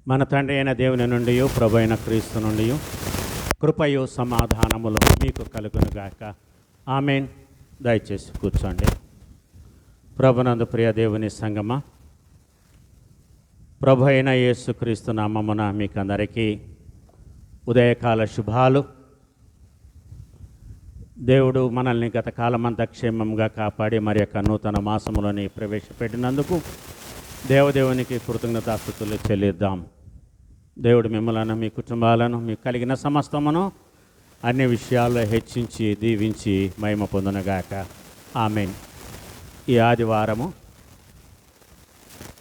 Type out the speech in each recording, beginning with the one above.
మన తండ్రి అయిన దేవుని నుండి ప్రభు అయిన క్రీస్తు నుండి కృపయు సమాధానములు మీకు కలుగునుగాక. ఆమేన్. దయచేసి కూర్చోండి. ప్రభునందు ప్రియ దేవుని సంగమా, ప్రభు అయిన యేసుక్రీస్తు నామమున మీకు అందరికీ ఉదయకాల శుభాలు. దేవుడు మనల్ని గత కాలమంతా క్షేమంగా కాపాడి మరి యొక్క నూతన మాసములోని ప్రవేశపెట్టినందుకు దేవదేవునికి కృతజ్ఞతాస్తుతులు చెల్లిద్దాం. దేవుడు మిమ్మలను, మీ కుటుంబాలను, మీకు కలిగిన సమస్తమును అన్ని విషయాల్లో హెచ్చించి దీవించి మహిమ పొందునగాక. ఆమేన్. ఈ ఆదివారము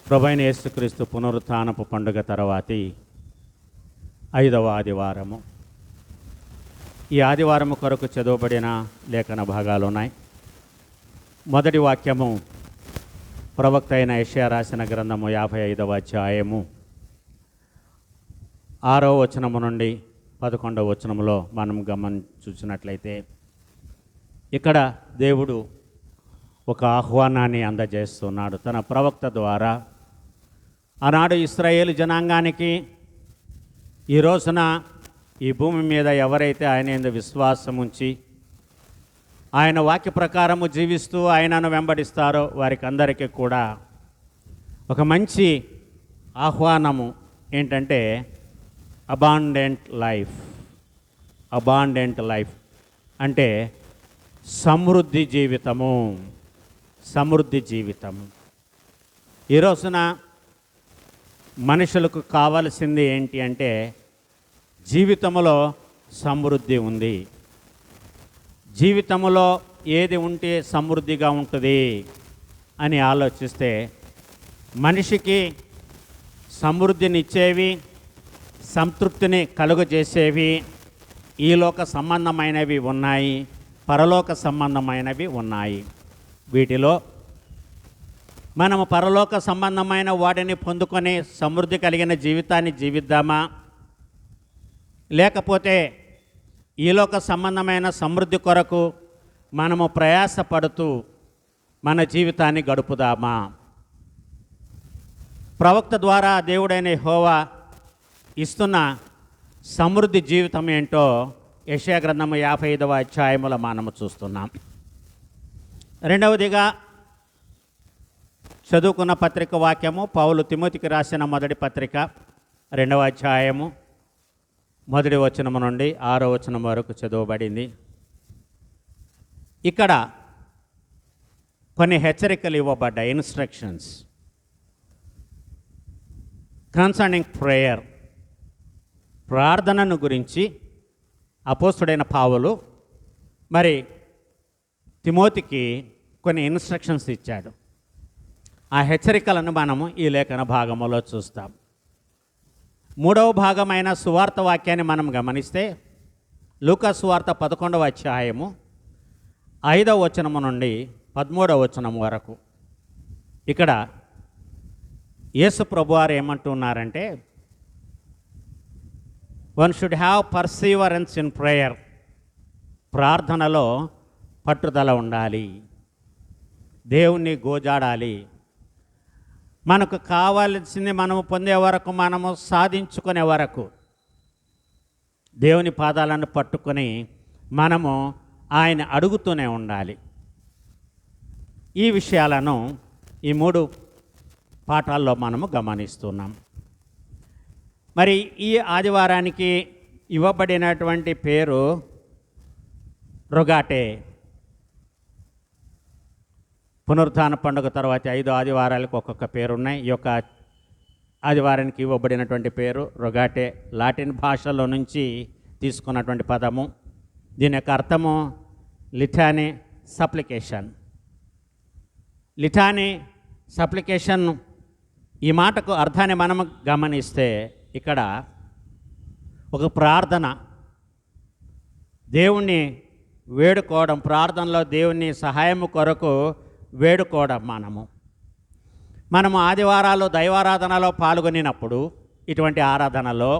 ప్రభువైన యేసుక్రీస్తు పునరుత్థానపు పండుగ తర్వాతి 5వ ఆదివారము. ఈ ఆదివారము కొరకు చదవబడిన లేఖన భాగాలు ఉన్నాయి. మొదటి వాక్యము ప్రవక్త అయిన యెషయా రాసిన గ్రంథము 55వ అధ్యాయము 6వ వచనము నుండి 11వ వచనములో మనం చూసినట్లయితే ఇక్కడ దేవుడు ఒక ఆహ్వానాన్ని అందజేస్తున్నాడు తన ప్రవక్త ద్వారా. ఆనాడు ఇశ్రాయేలు జనాంగానికి ఈ రోజున ఈ భూమి మీద ఎవరైతే ఆయన యందు విశ్వాసం ఉంచి ఆయన వాక్య ప్రకారము జీవిస్తూ ఆయనను వెంబడిస్తారో వారికి అందరికీ కూడా ఒక మంచి ఆహ్వానము ఏంటంటే అబాండెంట్ లైఫ్. అబాండెంట్ లైఫ్ అంటే సమృద్ధి జీవితము. సమృద్ధి జీవితము. ఈ రోజున మనుషులకు కావలసింది ఏంటి అంటే జీవితంలో సమృద్ధి ఉంది. జీవితంలో ఏది ఉంటే సమృద్ధిగా ఉంటుంది అని ఆలోచిస్తే మనిషికి సమృద్ధినిచ్చేవి, సంతృప్తిని కలుగజేసేవి ఈ లోక సంబంధమైనవి ఉన్నాయి, పరలోక సంబంధమైనవి ఉన్నాయి. వీటిలో మనము పరలోక సంబంధమైన వాటిని పొందుకొని సమృద్ధి కలిగిన జీవితాన్ని జీవిద్దామా, లేకపోతే ఈలోక సంబంధమైన సమృద్ధి కొరకు మనము ప్రయాసపడుతూ మన జీవితాన్ని గడుపుదామా? ప్రవక్త ద్వారా దేవుడైన యెహోవా ఇస్తున్న సమృద్ధి జీవితం ఏంటో యెషయా గ్రంథము 55వ అధ్యాయములో మనము చూస్తున్నాం. రెండవదిగా చదువుకున్న పత్రిక వాక్యము పౌలు తిమోతికి రాసిన మొదటి పత్రిక 2వ అధ్యాయము 1వ వచనము నుండి 6వ వచనం వరకు చదవబడింది. ఇక్కడ కొన్ని హెచ్చరికలు ఇవ్వబడ్డాయి, ఇన్స్ట్రక్షన్స్ కన్సర్నింగ్ ప్రేయర్. ప్రార్థనను గురించి అపోస్తుడైన పౌలు మరి తిమోతికి కొన్ని ఇన్స్ట్రక్షన్స్ ఇచ్చాడు. ఆ హెచ్చరికలను మనము ఈ లేఖన భాగములో చూస్తాం. 3వ భాగమైన సువార్త వాక్యాన్ని మనం గమనిస్తే లూకా సువార్త 11వ అధ్యాయము 5వ వచనము నుండి 13వ వచనం వరకు ఇక్కడ యేసు ప్రభువారు ఏమంటున్నారంటే one should have perseverance in prayer. ప్రార్థనలో పట్టుదల ఉండాలి, దేవుణ్ణి గోజాడాలి. మనకు కావాల్సింది మనము పొందే వరకు, మనము సాధించుకునే వరకు దేవుని పాదాలను పట్టుకొని మనము ఆయన అడుగుతూనే ఉండాలి. ఈ విషయాలను ఈ 3 పాఠాల్లో మనము గమనిస్తున్నాం. మరి ఈ ఆదివారానికి ఇవ్వబడినటువంటి పేరు రొగాటే. పునరుత్థాన పండుగ తర్వాత 5 ఆదివారాలకు ఒక్కొక్క పేరున్నాయి. ఈ యొక్క ఆదివారానికి ఇవ్వబడినటువంటి పేరు రొగాటే. లాటిన్ భాషలో నుంచి తీసుకున్నటువంటి పదము. దీని యొక్క అర్థము లిటానీ సప్లికేషన్. లిటానీ సప్లికేషన్ ఈ మాటకు అర్థాన్ని మనం గమనిస్తే ఇక్కడ ఒక ప్రార్థన, దేవుణ్ణి వేడుకోవడం, ప్రార్థనలో దేవుని సహాయము కొరకు వేడుకోవడం. మనము ఆదివారాలు దైవారాధనలో పాల్గొనినప్పుడు ఇటువంటి ఆరాధనలో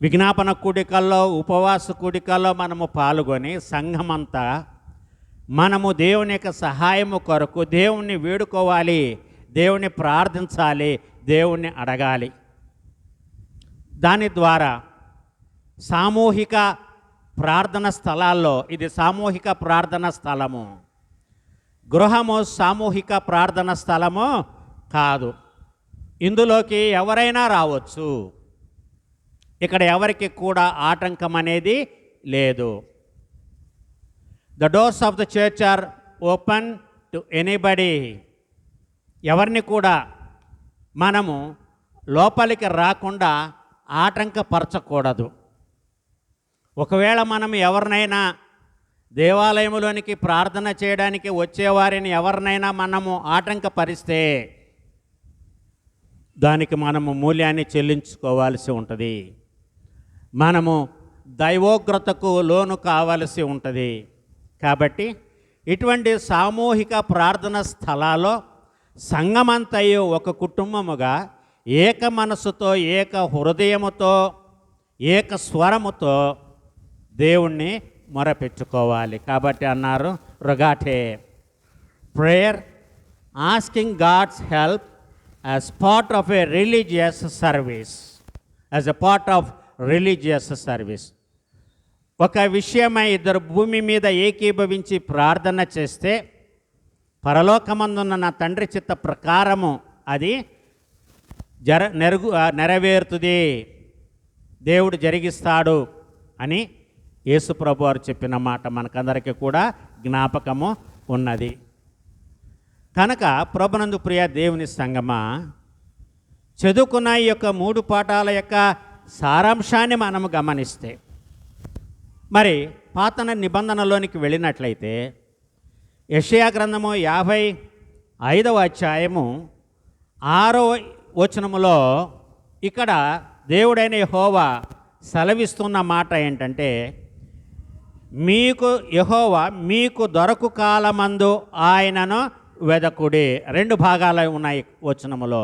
విజ్ఞాపన కూడికల్లో, ఉపవాస కూడికల్లో మనము పాల్గొని సంఘమంతా మనము దేవుని యొక్క సహాయము కొరకు దేవుణ్ణి వేడుకోవాలి, దేవుణ్ణి ప్రార్థించాలి, దేవుణ్ణి అడగాలి. దాని ద్వారా సామూహిక ప్రార్థన స్థలాల్లో, ఇది సామూహిక ప్రార్థన స్థలము, గృహము సామూహిక ప్రార్థన స్థలము కాదు. ఇందులోకి ఎవరైనా రావచ్చు. ఇక్కడ ఎవరికి కూడా ఆటంకం అనేది లేదు. The doors of the church are open to anybody. ఎవరిని కూడా మనము లోపలికి రాకుండా ఆటంకపరచకూడదు. ఒకవేళ మనం ఎవరినైనా దేవాలయంలోనికి ప్రార్థన చేయడానికి వచ్చేవారిని ఎవరినైనా మనము ఆటంకపరిస్తే దానికి మనము మూల్యాన్ని చెల్లించుకోవాల్సి ఉంటుంది. మనము దైవోగ్రతకు లోను కావలసి ఉంటుంది. కాబట్టి ఇటువంటి సామూహిక ప్రార్థన స్థలాల్లో సంఘమంతయు ఒక కుటుంబముగా ఏక మనసుతో, ఏక హృదయముతో, ఏక స్వరముతో దేవుణ్ణి మొరపెట్టుకోవాలి. కాబట్టి అన్నారు rogate prayer asking God's help as part of a religious service, as a part of religious service. ఒక విషయమై ఇద్దరు భూమి మీద ఏకీభవించి ప్రార్థన చేస్తే పరలోకమందున్న నా తండ్రి చిత్త ప్రకారము అది నెరవేరుతుంది, దేవుడు జరిగిస్తాడు అని యేసు ప్రభు వారు చెప్పిన మాట మనకందరికీ కూడా జ్ఞాపకము ఉన్నది. కనుక ప్రభునందు ప్రియ దేవుని సంగమా, చదువుకున్న ఈ యొక్క 3 పాఠాల యొక్క సారాంశాన్ని మనము గమనిస్తే, మరి పాత నిబంధనలోనికి వెళ్ళినట్లయితే యెషయా గ్రంథము 55వ అధ్యాయము 6వ వచనములో ఇక్కడ దేవుడైన యెహోవా సెలవిస్తున్న మాట ఏంటంటే, యెహోవా మీకు దొరకు కాలమందు ఆయనను వెదకుడి. 2 భాగాలు ఉన్నాయి వచనములో.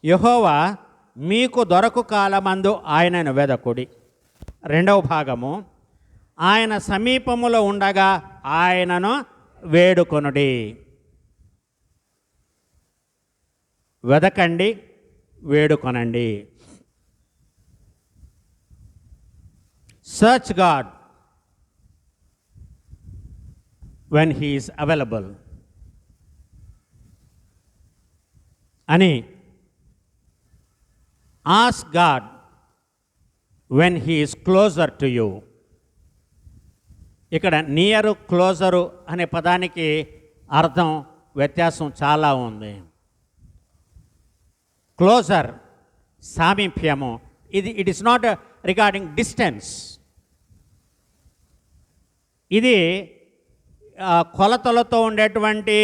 యెహోవా మీకు దొరకు కాలమందు ఆయనను వెదకుడి. 2వ భాగము, ఆయన సమీపములో ఉండగా ఆయనను వేడుకొనుడి. వెదకండి, వేడుకొనండి. Search God when he is available అని, ask God when he is closer to you. ఇక్కడ నియరు, క్లోజరు అనే పదానికి అర్థం వ్యత్యాసం చాలా ఉంది. క్లోజర్ సామీప్యము, it is not regarding distance. ఇది కొలతలతో ఉండేటువంటి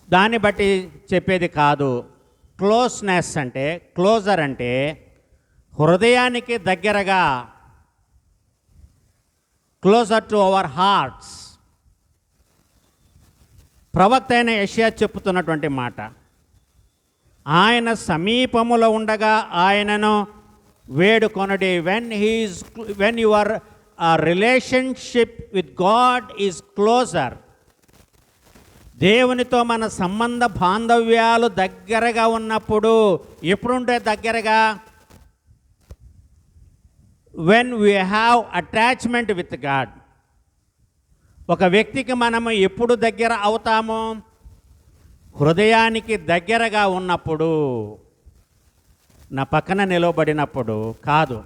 దాన్ని బట్టి చెప్పేది కాదు. క్లోజ్నెస్ అంటే, క్లోజర్ అంటే హృదయానికి దగ్గరగా, క్లోజర్ టు అవర్ హార్ట్స్. ప్రవక్త అయిన యెషయా చెప్పుతున్నటువంటి మాట, ఆయన సమీపములో ఉండగా ఆయనను వేడుకొనుడి. when your relationship with God is closer, దేవునితో మన సంబంధ బాంధవ్యాలు దగ్గరగా ఉన్నప్పుడు, ఎప్పుడుంటే దగ్గరగా, when we have attachment with God. ఒక వ్యక్తికి మనము ఎప్పుడు దగ్గర అవుతామో, హృదయానికి దగ్గరగా ఉన్నప్పుడు, నా పక్కన నిలబడినప్పుడు కాదు,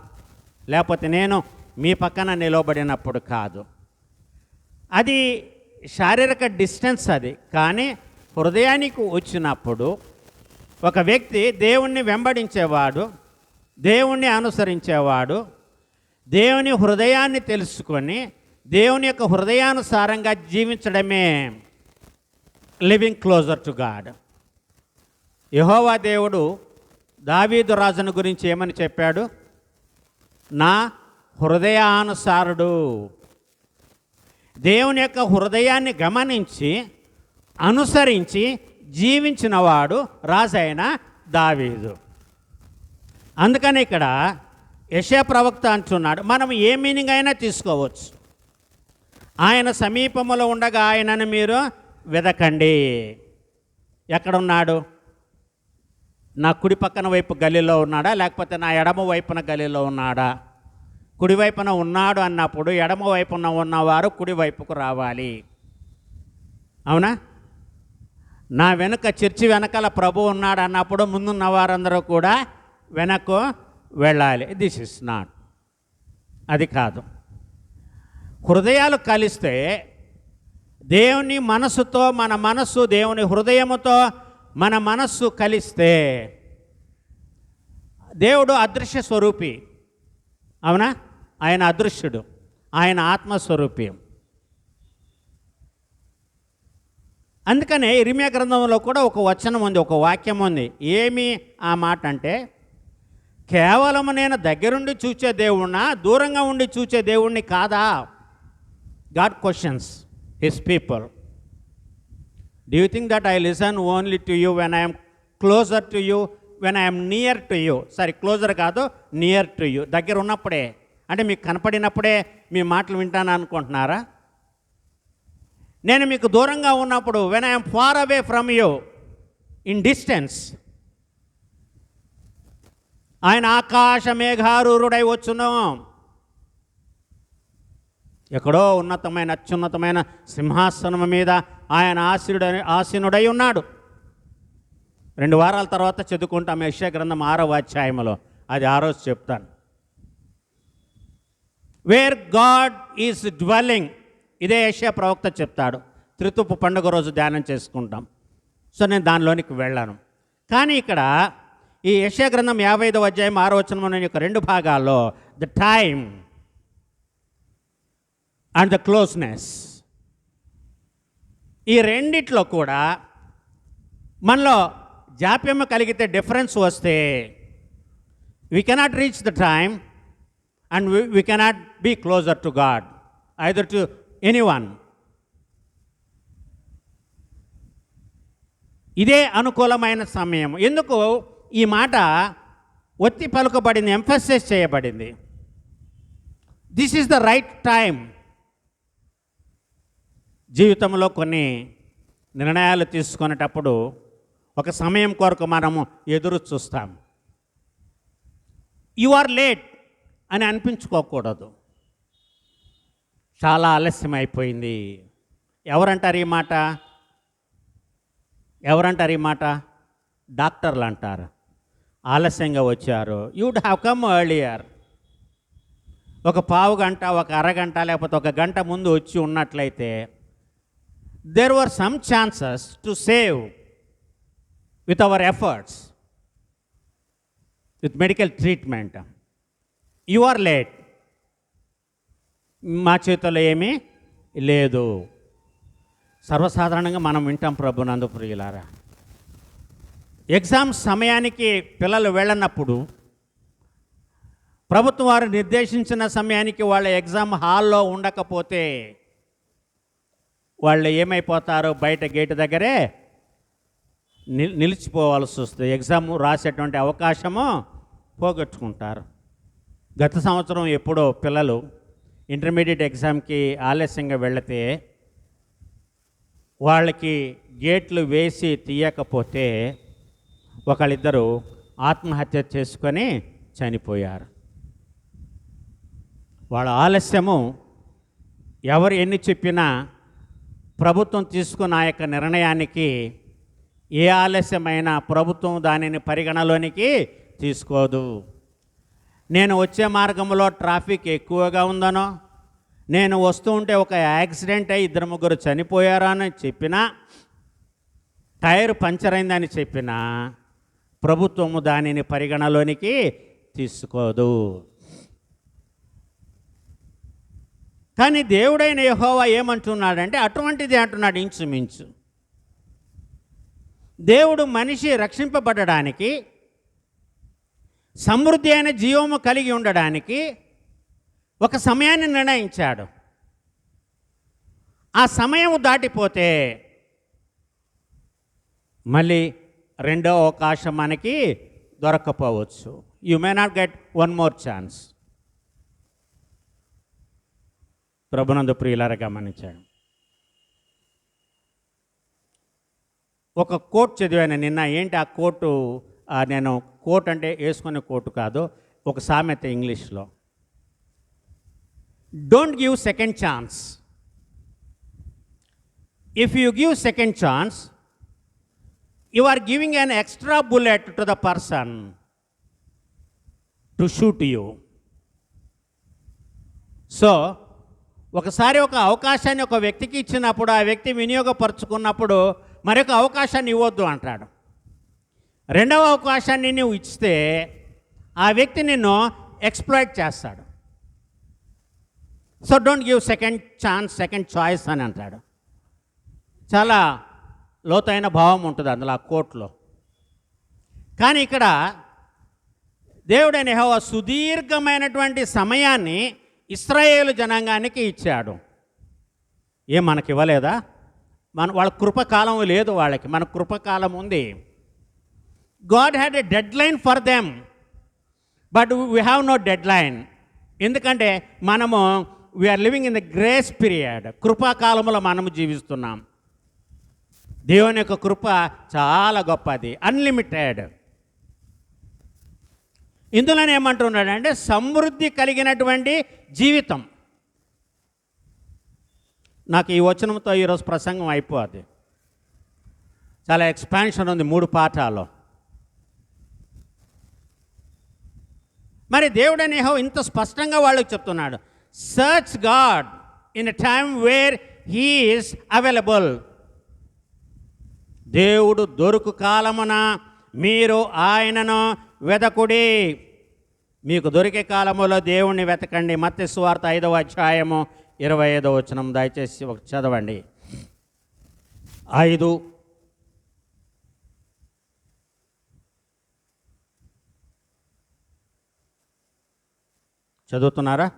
లేకపోతే నేను మీ పక్కన నిలబడినప్పుడు కాదు. అది శారీరక డిస్టెన్స్ అది. కానీ హృదయానికి వచ్చినప్పుడు ఒక వ్యక్తి దేవుణ్ణి వెంబడించేవాడు, దేవుణ్ణి అనుసరించేవాడు, దేవుని హృదయాన్ని తెలుసుకొని దేవుని యొక్క హృదయానుసారంగా జీవించడమే లివింగ్ క్లోజర్ టు గాడ్. యెహోవా దేవుడు దావీదు రాజును గురించి ఏమని చెప్పాడు? నా హృదయానుసారుడు. దేవుని యొక్క హృదయాన్ని గమనించి అనుసరించి జీవించినవాడు రాజైన దావీదు. అందుకని ఇక్కడ యెషయా ప్రవక్త అంటున్నాడు, మనం ఏ మీనింగ్ అయినా తీసుకోవచ్చు. ఆయన సమీపములో ఉండగా ఆయనను మీరు వెదకండి. ఎక్కడున్నాడు? నా కుడి పక్కన వైపు గలీలో ఉన్నాడా, లేకపోతే నా ఎడమ వైపున గలీలో ఉన్నాడా? కుడివైపున ఉన్నాడు అన్నప్పుడు ఎడమ వైపున ఉన్నవారు కుడివైపుకు రావాలి. అవునా? నా వెనుక చర్చి వెనకాల ప్రభు ఉన్నాడు అన్నప్పుడు ముందున్న వారందరూ కూడా వెనక్కు వెళ్ళాలి. దిస్ ఇస్ నాట్, అది కాదు. హృదయాలు కలిస్తే, దేవుని మనసుతో మన మనస్సు, దేవుని హృదయముతో మన మనస్సు కలిస్తే, దేవుడు అదృశ్య స్వరూపి. అవునా? ఆయన అదృశ్యుడు, ఆయన ఆత్మస్వరూపి. అందుకనే ఇర్మీయా గ్రంథంలో కూడా ఒక వచనం ఉంది, ఒక వాక్యం ఉంది. ఏమి ఆ మాట అంటే, కేవలం నేను దగ్గరుండి చూచే దేవుణ్ణా, దూరంగా ఉండి చూచే దేవుణ్ణి కాదా? God questions his people. Do you think that I listen only to you when I'm closer to you, when I'm near to you? Sorry, closer కాదు, నియర్ టు యూ. దగ్గర ఉన్నప్పుడే, అంటే మీకు కనపడినప్పుడే మీ మాటలు వింటాను అనుకుంటున్నారా? నేను మీకు దూరంగా ఉన్నప్పుడు, when I'm far away from you, in distance, ఆయన ఆకాశ మేఘారూరుడై వచ్చును. ఎక్కడో ఉన్నతమైన అత్యున్నతమైన సింహాసనం మీద ఆయన ఆసీనుడై ఉన్నాడు. 2 వారాల తర్వాత చదువుకుంటాం యెషయా గ్రంథం 6వ అధ్యాయంలో. అది ఆ రోజు చెప్తాను. వేర్ గాడ్ ఈజ్ డ్వెల్లింగ్, ఇదే యెషయా ప్రవక్త చెప్తాడు. త్రితుపు పండుగ రోజు ధ్యానం చేసుకుంటాం. సో నేను దానిలోనికి వెళ్ళాను. కానీ ఇక్కడ ఈ యెషయా గ్రంథం 55వ అధ్యాయం 6వ వచనం యొక్క 2 భాగాల్లో the time and the closeness, ఈ రెండిట్లో కూడా మనలో జాప్యము కలిగితే, డిఫరెన్స్ వస్తే, we cannot reach the time and we cannot be closer to God, either to anyone. ఇదే అనుకూలమైన సమయం. ఎందుకు ఈ మాట ఒత్తి పలుకబడింది, ఎంఫసైజ్ చేయబడింది? This is the right time. జీవితంలో కొన్ని నిర్ణయాలు తీసుకునేటప్పుడు ఒక సమయం కొరకు మనము ఎదురు చూస్తాం. యు ఆర్ లేట్ అని అనిపించుకోకూడదు. చాలా ఆలస్యం అయిపోయింది. ఎవరంటారు ఈ మాట? ఎవరంటారు ఈ మాట? డాక్టర్లు అంటారు. ఆలస్యంగా వచ్చారు. You would have come earlier. ఒక పావు గంట, ఒక అరగంట, లేకపోతే ఒక గంట ముందు వచ్చి ఉన్నట్లయితే, there were some chances to save with our efforts, with medical treatment. You are late. మా చేతుల్లో ఏమీ లేదు. సర్వసాధారణంగా మనం వింటాం ప్రభునందు ప్రియులారా. ఎగ్జామ్ సమయానికి పిల్లలు వెళ్ళనప్పుడు, ప్రభుత్వం వారు నిర్దేశించిన సమయానికి వాళ్ళ ఎగ్జామ్ హాల్లో ఉండకపోతే వాళ్ళు ఏమైపోతారు? బయట గేటు దగ్గరే నిలిచిపోవాల్సి వస్తుంది. ఎగ్జామ్ రాసేటువంటి అవకాశము పోగొట్టుకుంటారు. గత సంవత్సరం ఎప్పుడో పిల్లలు ఇంటర్మీడియట్ ఎగ్జామ్కి ఆలస్యంగా వెళితే, వాళ్ళకి గేట్లు వేసి తీయకపోతే ఒకళ్ళిద్దరు ఆత్మహత్య చేసుకొని చనిపోయారు. వాళ్ళ ఆలస్యము ఎవరు ఎన్ని చెప్పినా ప్రభుత్వం తీసుకున్న ఆ యొక్క నిర్ణయానికి ఏ ఆలస్యమైనా ప్రభుత్వం దానిని పరిగణలోనికి తీసుకోదు. నేను వచ్చే మార్గంలో ట్రాఫిక్ ఎక్కువగా ఉందనో, నేను వస్తూ ఉంటే ఒక యాక్సిడెంట్ అయ్యి 2-3 చనిపోయారా అని చెప్పినా, టైర్ పంచర్ అయిందని చెప్పినా ప్రభుత్వము దానిని పరిగణలోనికి తీసుకోదు. కానీ దేవుడైన యెహోవా ఏమంటున్నాడంటే అటువంటిది అంటున్నాడు. ఇంచుమించు దేవుడు మనిషి రక్షింపబడడానికి, సమృద్ధి అయిన జీవము కలిగి ఉండడానికి ఒక సమయాన్ని నిర్ణయించాడు. ఆ సమయం దాటిపోతే మళ్ళీ రెండో అవకాశం మనకి దొరక్కపోవచ్చు. You may not get one more chance. ప్రభునందు ప్రియులారా గమనించాడు. ఒక కోట్ చదివాను నిన్న. ఏంటి ఆ కోటు నేను కోట్ అంటే వేసుకునే కోటు కాదు, ఒక సామెత ఇంగ్లీష్లో. Don't give second chance. If you give second chance, you are giving an extra bullet to the person to shoot you. So ఒకసారి ఒక అవకాశాన్ని ఒక వ్యక్తికి ఇచ్చినప్పుడు ఆ వ్యక్తి వినియోగపరుచుకున్నప్పుడు మరొక అవకాశాన్ని ఇవ్వద్దు అంటాడు. రెండవ అవకాశాన్ని నువ్వు ఇస్తే ఆ వ్యక్తి నిన్ను ఎక్స్ప్లాయిట్ చేస్తాడు. So don't give second chance, second choice అని అంటాడు. చాలా లోతైన భావం ఉంటుంది అందులో ఆ కోట్లో. కానీ ఇక్కడ దేవుడైన యెహోవా సుదీర్ఘమైనటువంటి సమయాన్ని ఇశ్రాయేలు జనాంగానికి ఇచ్చాడు. మనకి ఇవ్వలేదా? వాళ్ళ కృపకాలం లేదు, వాళ్ళకి మన కృపకాలం ఉంది. God had a deadline for them, but we have no deadline. ఎందుకంటే మనము we are living in the grace period. కృపాకాలంలో మనము జీవిస్తున్నాం. దేవుని యొక్క కృప చాలా గొప్పది, అన్లిమిటెడ్. ఇందులోనే ఏమంటున్నాడంటే సమృద్ధి కలిగినటువంటి జీవితం. నాకు ఈ వచనంతో ఈరోజు ప్రసంగం అయిపోద్ది. చాలా ఎక్స్పాన్షన్ ఉంది 3 పాఠాల్లో. మరి దేవుడని ఇంత స్పష్టంగా వాళ్ళకి చెప్తున్నాడు, search God in a time where he is available. దేవుడు దొరుకు కాలమున మీరు ఆయనను వెతకుడి. మీకు దొరికే కాలములో దేవుణ్ణి వెతకండి. మత్తయి సువార్త 5వ అధ్యాయము 25వ వచనం దయచేసి ఒక చదవండి. 5 చదువుతున్నారా?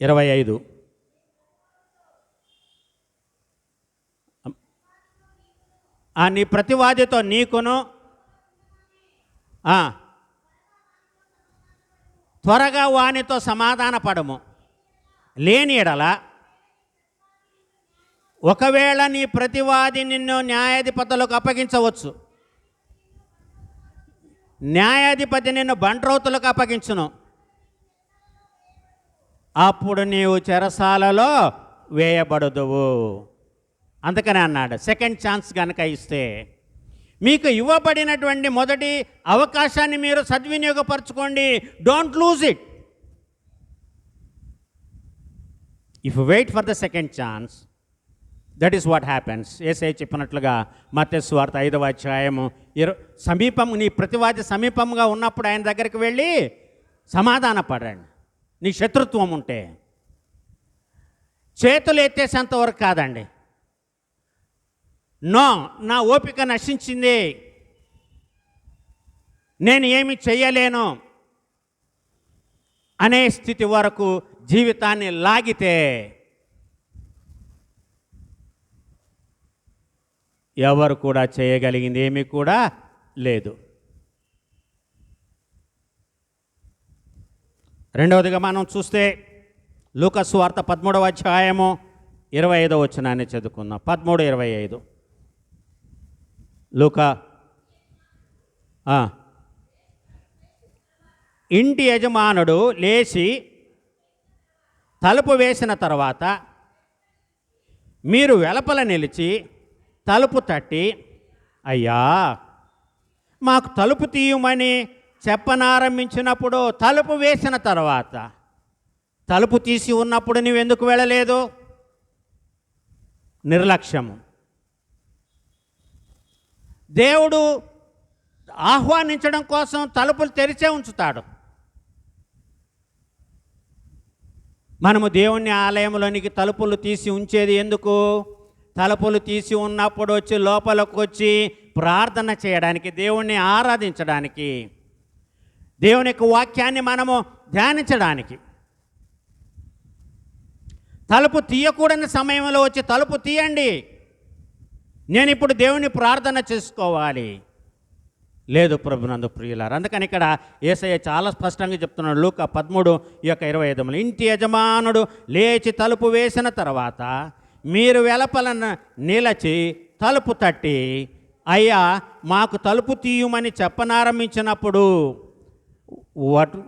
25. నీ ప్రతివాదితో నీకును త్వరగా వానితో సమాధాన పడము. లేని ఎడల ఒకవేళ నీ ప్రతివాది నిన్ను న్యాయాధిపతులకు అప్పగించవచ్చు, న్యాయాధిపతి నిన్ను బంట్రోతులకు అప్పగించును. అప్పుడు నీవు చెరసాలలో వేయబడదువు. అందుకనే అన్నాడు, సెకండ్ ఛాన్స్ కనుక ఇస్తే మీకు ఇవ్వబడినటువంటి మొదటి అవకాశాన్ని మీరు సద్వినియోగపరచుకోండి. Don't lose it. If wait for the second chance, that is what happens. Yesayya చెప్పినట్లుగా మత్తయి సువార్త 5వ అధ్యాయము సమీపం, నీ ప్రతివాది సమీపంగా ఉన్నప్పుడు ఆయన దగ్గరికి వెళ్ళి సమాధాన పడండి. నీ శత్రుత్వం ఉంటే చేతులు ఎత్తేసేంతవరకు కాదండి. నో, నా ఓపిక నశించింది, నేను ఏమి చెయ్యలేను అనే స్థితి వరకు జీవితాన్ని లాగితే ఎవరు కూడా చేయగలిగింది ఏమీ కూడా లేదు. రెండవదిగా మనం చూస్తే లూకా సువార్త 13వ అధ్యాయము 25వ వచనాన్ని చదువుకుందాం. 13:25 లూకా. ఇంటి యజమానుడు లేచి తలుపు వేసిన తర్వాత మీరు వెలుపల నిలిచి తలుపు తట్టి, అయ్యా మాకు తలుపు తీయమని చెప్పనారంభించినప్పుడు, తలుపు వేసిన తర్వాత, తలుపు తీసి ఉన్నప్పుడు నువ్వెందుకు వెళ్ళలేదు? నిర్లక్ష్యము. దేవుడు ఆహ్వానించడం కోసం తలుపులు తెరిచే ఉంచుతాడు. మనము దేవుని ఆలయంలోనికి తలుపులు తీసి ఉంచేది ఎందుకు? తలుపులు తీసి ఉన్నప్పుడు వచ్చి లోపలికి వచ్చి ప్రార్థన చేయడానికి, దేవుణ్ణి ఆరాధించడానికి, దేవుని యొక్క వాక్యాన్ని మనము ధ్యానించడానికి. తలుపు తీయకూడని సమయంలో వచ్చి తలుపు తీయండి, నేను ఇప్పుడు దేవుని ప్రార్థన చేసుకోవాలి. లేదు ప్రభునందు ప్రియులారు. అందుకని ఇక్కడ యేసయ్య చాలా స్పష్టంగా చెప్తున్నాడు. లూకా 13:25 ఇంటి యజమానుడు లేచి తలుపు వేసిన తర్వాత మీరు వెలుపల నిలిచి తలుపు తట్టి, అయ్యా మాకు తలుపు తీయమని చెప్పనారంభించినప్పుడు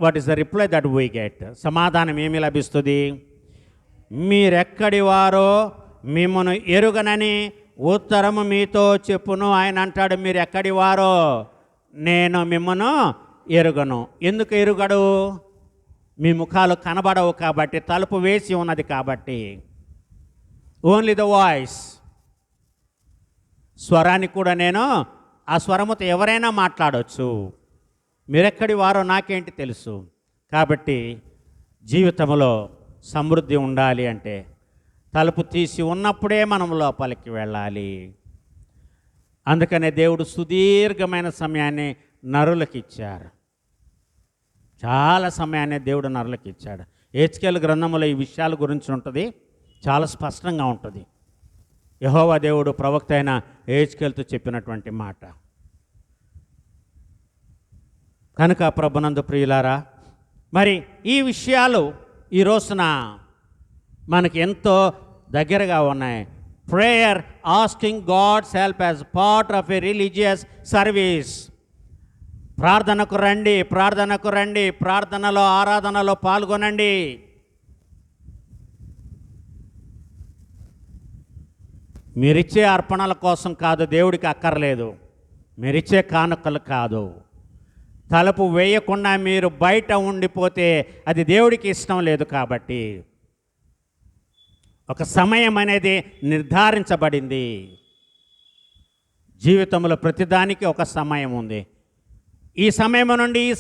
what is the reply that we get? సమాధానం ఏమి లభిస్తుంది? మీరెక్కడి వారో మిమ్మను ఎరుగనని ఉత్తరము మీతో చెప్పును. ఆయన అంటాడు, మీరు ఎక్కడి వారో నేను మిమ్మను ఎరుగను. ఎందుకు ఎరుగడు? మీ ముఖాలు కనబడవు కాబట్టి, తలుపు వేసి ఉన్నది కాబట్టి. ఓన్లీ ద వాయిస్, స్వరానికి కూడా నేను ఆ స్వరముతో ఎవరైనా మాట్లాడవచ్చు. మీరెక్కడి వారో నాకేంటి తెలుసు. కాబట్టి జీవితంలో సమృద్ధి ఉండాలి అంటే తలుపు తీసి ఉన్నప్పుడే మనం లోపలికి వెళ్ళాలి. అందుకనే దేవుడు సుదీర్ఘమైన సమయాన్ని నరులకు ఇచ్చారు. చాలా సమయాన్ని దేవుడు నరులకు ఇచ్చాడు. హెచ్కేలు గ్రంథంలో ఈ విషయాల గురించి ఉంటుంది, చాలా స్పష్టంగా ఉంటుంది. యెహోవా దేవుడు ప్రవక్త అయిన హెచ్కేలుతో చెప్పినటువంటి మాట. కనుక ప్రభునందు ప్రియులారా, మరి ఈ విషయాలు ఈ రోజున మనకి ఎంతో దగ్గరగా ఉన్నాయి. Prayer, asking God's help as part of a religious service. ప్రార్థనకు రండి, ప్రార్థనకు రండి, ప్రార్థనలో ఆరాధనలో పాల్గొనండి. మీరిచ్చే అర్పణల కోసం కాదు, దేవుడికి అక్కర్లేదు. మీరిచ్చే కానుకలు కాదు. తలుపు వేయకుండా మీరు బయట ఉండిపోతే అది దేవుడికి ఇష్టం లేదు. కాబట్టి ఒక సమయం అనేది నిర్ధారించబడింది. జీవితంలో ప్రతిదానికి ఒక సమయం ఉంది. ఈ సమయం నుండి ఈ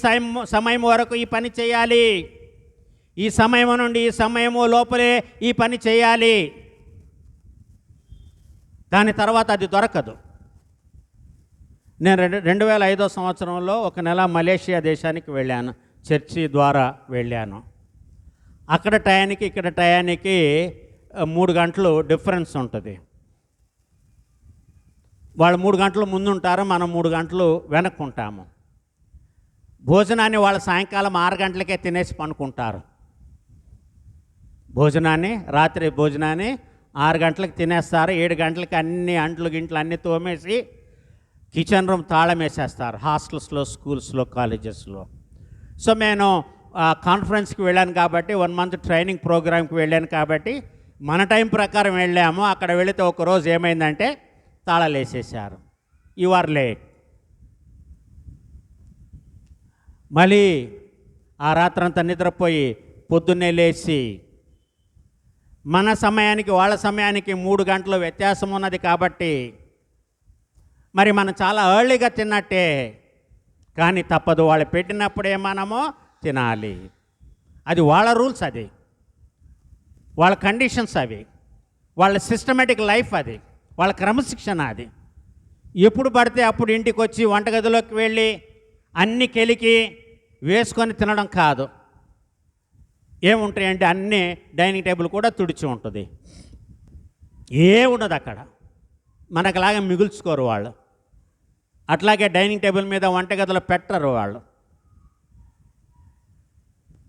సమయం వరకు ఈ పని చేయాలి, ఈ సమయం నుండి ఈ సమయము లోపలే ఈ పని చేయాలి. దాని తర్వాత అది దొరకదు. నేను 2005 సంవత్సరంలో ఒక నెల మలేషియా దేశానికి వెళ్ళాను. చర్చి ద్వారా వెళ్ళాను. అక్కడ టయానికి ఇక్కడ టయానికి 3 గంటలు డిఫరెన్స్ ఉంటుంది. వాళ్ళు 3 గంటలు ముందుంటారు, మనం 3 గంటలు వెనక్కుంటాము. భోజనాన్ని వాళ్ళు సాయంకాలం 6 గంటలకే తినేసి పనుకుంటారు. భోజనాన్ని, రాత్రి భోజనాన్ని 6 గంటలకు తినేస్తారు. 7 గంటలకి అన్ని అంట్లు గింట్లు అన్నీ తోమేసి కిచెన్ రూమ్ తాళం వేసేస్తారు. హాస్టల్స్లో, స్కూల్స్లో, కాలేజెస్లో. సో నేను కాన్ఫరెన్స్కి వెళ్ళాను కాబట్టి, 1 మంత్ ట్రైనింగ్ ప్రోగ్రామ్కి వెళ్ళాను కాబట్టి మన టైం ప్రకారం వెళ్ళాము. అక్కడ వెళితే ఒకరోజు ఏమైందంటే తాళాలు వేసేసారు. You are late. మళ్ళీ ఆ రాత్రంతా నిద్రపోయి పొద్దున్నే లేచి, మన సమయానికి వాళ్ళ సమయానికి 3 గంటలు వ్యత్యాసం ఉన్నది కాబట్టి మరి మనం చాలా ఎర్లీగా తిన్నట్టే. కానీ తప్పదు, వాళ్ళు పెట్టినప్పుడే మనము తినాలి. అది వాళ్ళ రూల్స్, అది వాళ్ళ కండిషన్స్, అవి వాళ్ళ సిస్టమేటిక్ లైఫ్, అది వాళ్ళ క్రమశిక్షణ. అది ఎప్పుడు పడితే అప్పుడు ఇంటికి వచ్చి వంటగదిలోకి వెళ్ళి అన్ని కెలికి వేసుకొని తినడం కాదు. ఏముంటాయంటే అన్నీ డైనింగ్ టేబుల్ కూడా తుడిచి ఉంటుంది. ఉండదు అక్కడ. మనకులాగా మిగుల్చుకోరు వాళ్ళు. అట్లాగే డైనింగ్ టేబుల్ మీద వంటగదిలో పెట్టరు వాళ్ళు.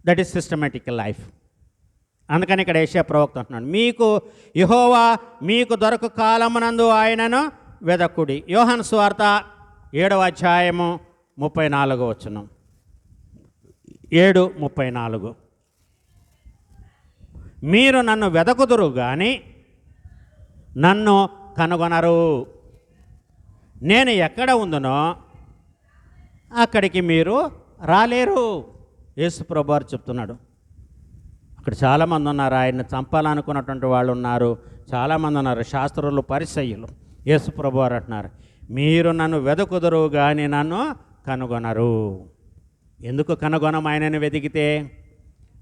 That is systematic life. అందుకని ఇక్కడ యెషయా ప్రవక్త అంటున్నాడు, మీకు యెహోవా మీకు దొరకు కాలమునందు ఆయనను వెదకుడి. యోహాను సువార్త 7వ అధ్యాయము 34వ వచనం. 7:34. మీరు నన్ను వెదకుదురు కానీ నన్ను కనుగొనరు. నేను ఎక్కడ ఉందునో అక్కడికి మీరు రాలేరు. యేసు ప్రభువారు చెప్తున్నాడు. అక్కడ చాలామంది ఉన్నారు, ఆయన్ని చంపాలనుకున్నటువంటి వాళ్ళు ఉన్నారు, చాలామంది ఉన్నారు, శాస్త్రులు, పరిసయ్యులు. యేసు ప్రభువారు అంటున్నారు, మీరు నన్ను వెదకుదురు కానీ నన్ను కనుగొనరు. ఎందుకు కనుగొనం ఆయనను వెతికితే?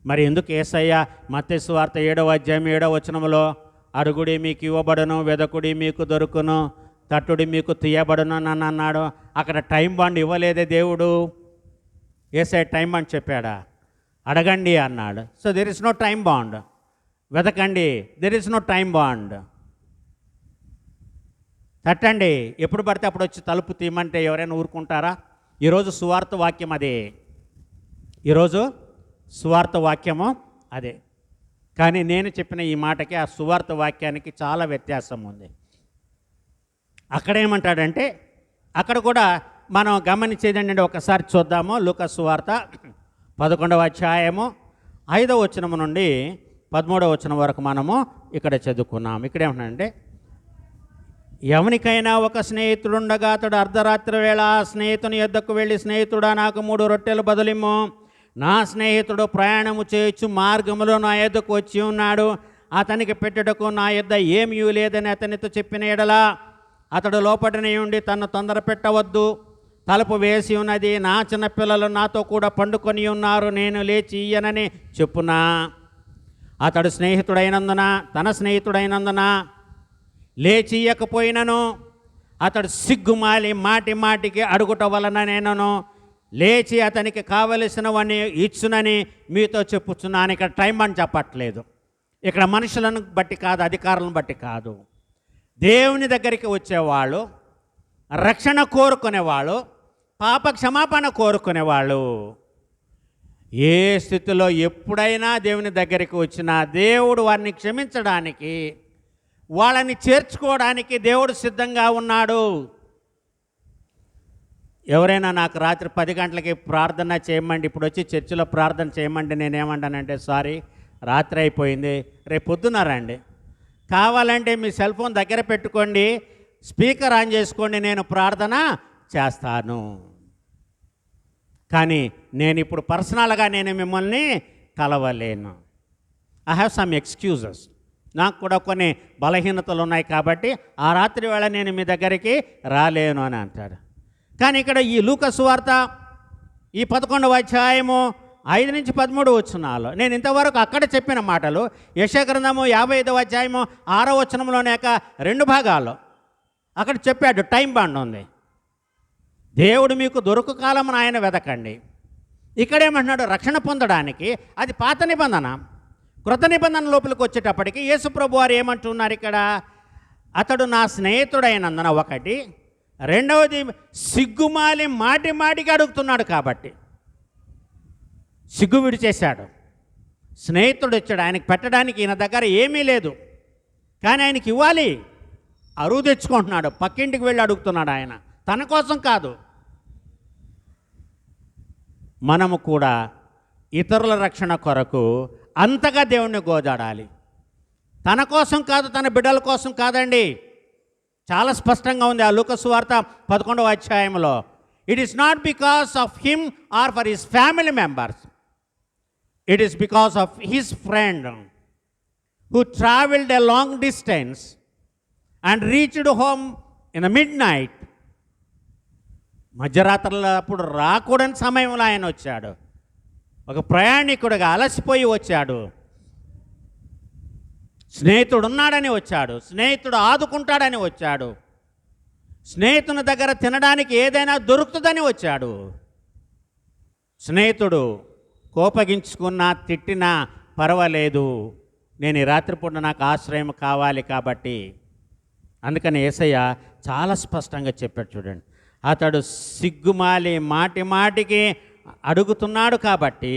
మరి ఎందుకు యేసయ్య మత్తయి సువార్త 7వ అధ్యాయం 7వ వచనంలో అడుగుడి మీకు ఇవ్వబడును, వెదకుడి మీకు దొరుకును, తట్టుడి మీకు తీయబడును అని అన్నాడు? అక్కడ టైం బాండ్ ఇవ్వలేదే దేవుడు. యేసయ్య టైం బాండ్ చెప్పాడా? అడగండి అన్నాడు. So there is no time bound. వెతకండి, there is no time bound. తట్టండి, ఎప్పుడు పడితే అప్పుడు వచ్చి తలుపు తీయమంటే ఎవరైనా ఊరుకుంటారా? ఈరోజు సువార్త వాక్యం అదే. ఈరోజు సువార్త వాక్యము అదే. కానీ నేను చెప్పిన ఈ మాటకి ఆ సువార్త వాక్యానికి చాలా వ్యత్యాసం ఉంది. అక్కడేమంటాడంటే అక్కడ కూడా మనం గమనించేది ఏంటంటే ఒకసారి చూద్దాము. లూకా సువార్త 11వ అధ్యాయము 5వ వచనం నుండి 13వ వచనం వరకు మనము ఇక్కడ చదువుకున్నాం. ఇక్కడ ఏమంటే, ఎవనికైనా ఒక స్నేహితుడుండగా అతడు అర్ధరాత్రి వేళ ఆ స్నేహితుని యొద్దకు వెళ్ళి, స్నేహితుడా నాకు 3 రొట్టెలు బదులిమ్ము, నా స్నేహితుడు ప్రయాణము చేయొచ్చు మార్గములో నా యొద్దకు వచ్చి ఉన్నాడు, అతనికి పెట్టుటకు నా యొద్ద ఏమీ లేదని అతనితో చెప్పిన ఎడల, అతడు లోపటనే ఉండి తను తొందర పెట్టవద్దు, తలుపు వేసి ఉన్నది, నా చిన్నపిల్లలు నాతో కూడా పండుకొని ఉన్నారు, నేను లేచి ఇయ్యనని చెప్పునా. అతడు తన స్నేహితుడైనందున లేచి ఇయ్యకపోయినను, అతడు సిగ్గుమాలి మాటి మాటికి అడుగుట వలన నేను లేచి అతనికి కావలసినవన్నీ ఇచ్చునని మీతో చెప్పుచున్నాను. ఇక్కడ టైం అని చెప్పట్లేదు, ఇక్కడ మనుషులను బట్టి కాదు, అధికారులను బట్టి కాదు. దేవుని దగ్గరికి వచ్చేవాళ్ళు, రక్షణ కోరుకునేవాళ్ళు, పాప క్షమాపణ కోరుకునేవాళ్ళు ఏ స్థితిలో ఎప్పుడైనా దేవుని దగ్గరికి వచ్చినా దేవుడు వారిని క్షమించడానికి, వాళ్ళని చేర్చుకోవడానికి దేవుడు సిద్ధంగా ఉన్నాడు. ఎవరైనా నాకు రాత్రి 10 గంటలకి ప్రార్థన చేయమండి, ఇప్పుడు వచ్చి చర్చిలో ప్రార్థన చేయమండి, నేనేమంటానంటే సారీ రాత్రి అయిపోయింది, రేపు పొద్దున్న రండి, కావాలంటే మీ సెల్ ఫోన్ దగ్గర పెట్టుకోండి, స్పీకర్ ఆన్ చేసుకోండి, నేను ప్రార్థన చేస్తాను. కానీ నేను ఇప్పుడు పర్సనల్గా నేను మిమ్మల్ని కలవలేను. ఐ హ్యావ్ సమ్ ఎక్స్క్యూజెస్, నాకు కూడా కొన్ని బలహీనతలు ఉన్నాయి కాబట్టి ఆ రాత్రి వేళ నేను మీ దగ్గరికి రాలేను అని అంటాడు. కానీ ఇక్కడ ఈ లూకా సువార్త ఈ 11వ అధ్యాయము 5 నుంచి 13 వచనాలు నేను ఇంతవరకు అక్కడ చెప్పిన మాటలు యెషయా గ్రంథము 55వ అధ్యాయము 6వ వచనంలోనే 2 భాగాలు అక్కడ చెప్పాడు. టైం బాండ్ ఉంది. దేవుడు మీకు దొరుకు కాలమున ఆయన వెదకండి. ఇక్కడేమంటున్నాడు, రక్షణ పొందడానికి అది పాత నిబంధన. కృత నిబంధన లోపలికి వచ్చేటప్పటికి యేసుప్రభు వారు ఏమంటున్నారు ఇక్కడ, అతడు నా స్నేహితుడైనందున ఒకటి, రెండవది సిగ్గుమాలి మాటి మాటికి అడుగుతున్నాడు కాబట్టి సిగ్గు విడిచేశాడు. స్నేహితుడు వచ్చాడు, ఆయనకి పెట్టడానికి ఈయన దగ్గర ఏమీ లేదు, కానీ ఆయనకి ఇవ్వాలి, అరువు తెచ్చుకుంటున్నాడు, పక్కింటికి వెళ్ళి అడుగుతున్నాడు. ఆయన తన కోసం కాదు. మనము కూడా ఇతరుల రక్షణ కొరకు అంతగా దేవుణ్ణి గోజాడాలి. తన కోసం కాదు, తన బిడ్డల కోసం కాదండి. చాలా స్పష్టంగా ఉంది ఆ లూకా సువార్త 11వ అధ్యాయంలో. It is not because of him or for his family members, it is because of his friend who travelled a long distance and reached home in the midnight. మధ్యరాత్రుల అప్పుడు రాకూడని సమయంలో ఆయన వచ్చాడు. ఒక ప్రయాణికుడిగా అలసిపోయి వచ్చాడు. స్నేహితుడు ఉన్నాడని వచ్చాడు, స్నేహితుడు ఆదుకుంటాడని వచ్చాడు, స్నేహితుని దగ్గర తినడానికి ఏదైనా దొరుకుతుందని వచ్చాడు. స్నేహితుడు కోపగించుకున్నా తిట్టినా పర్వాలేదు, నేను ఈ రాత్రిపూట నాకు ఆశ్రయం కావాలి కాబట్టి. అందుకని యేసయ్య చాలా స్పష్టంగా చెప్పాడు. చూడండి, అతడు సిగ్గుమాలి మాటి మాటికి అడుగుతున్నాడు కాబట్టి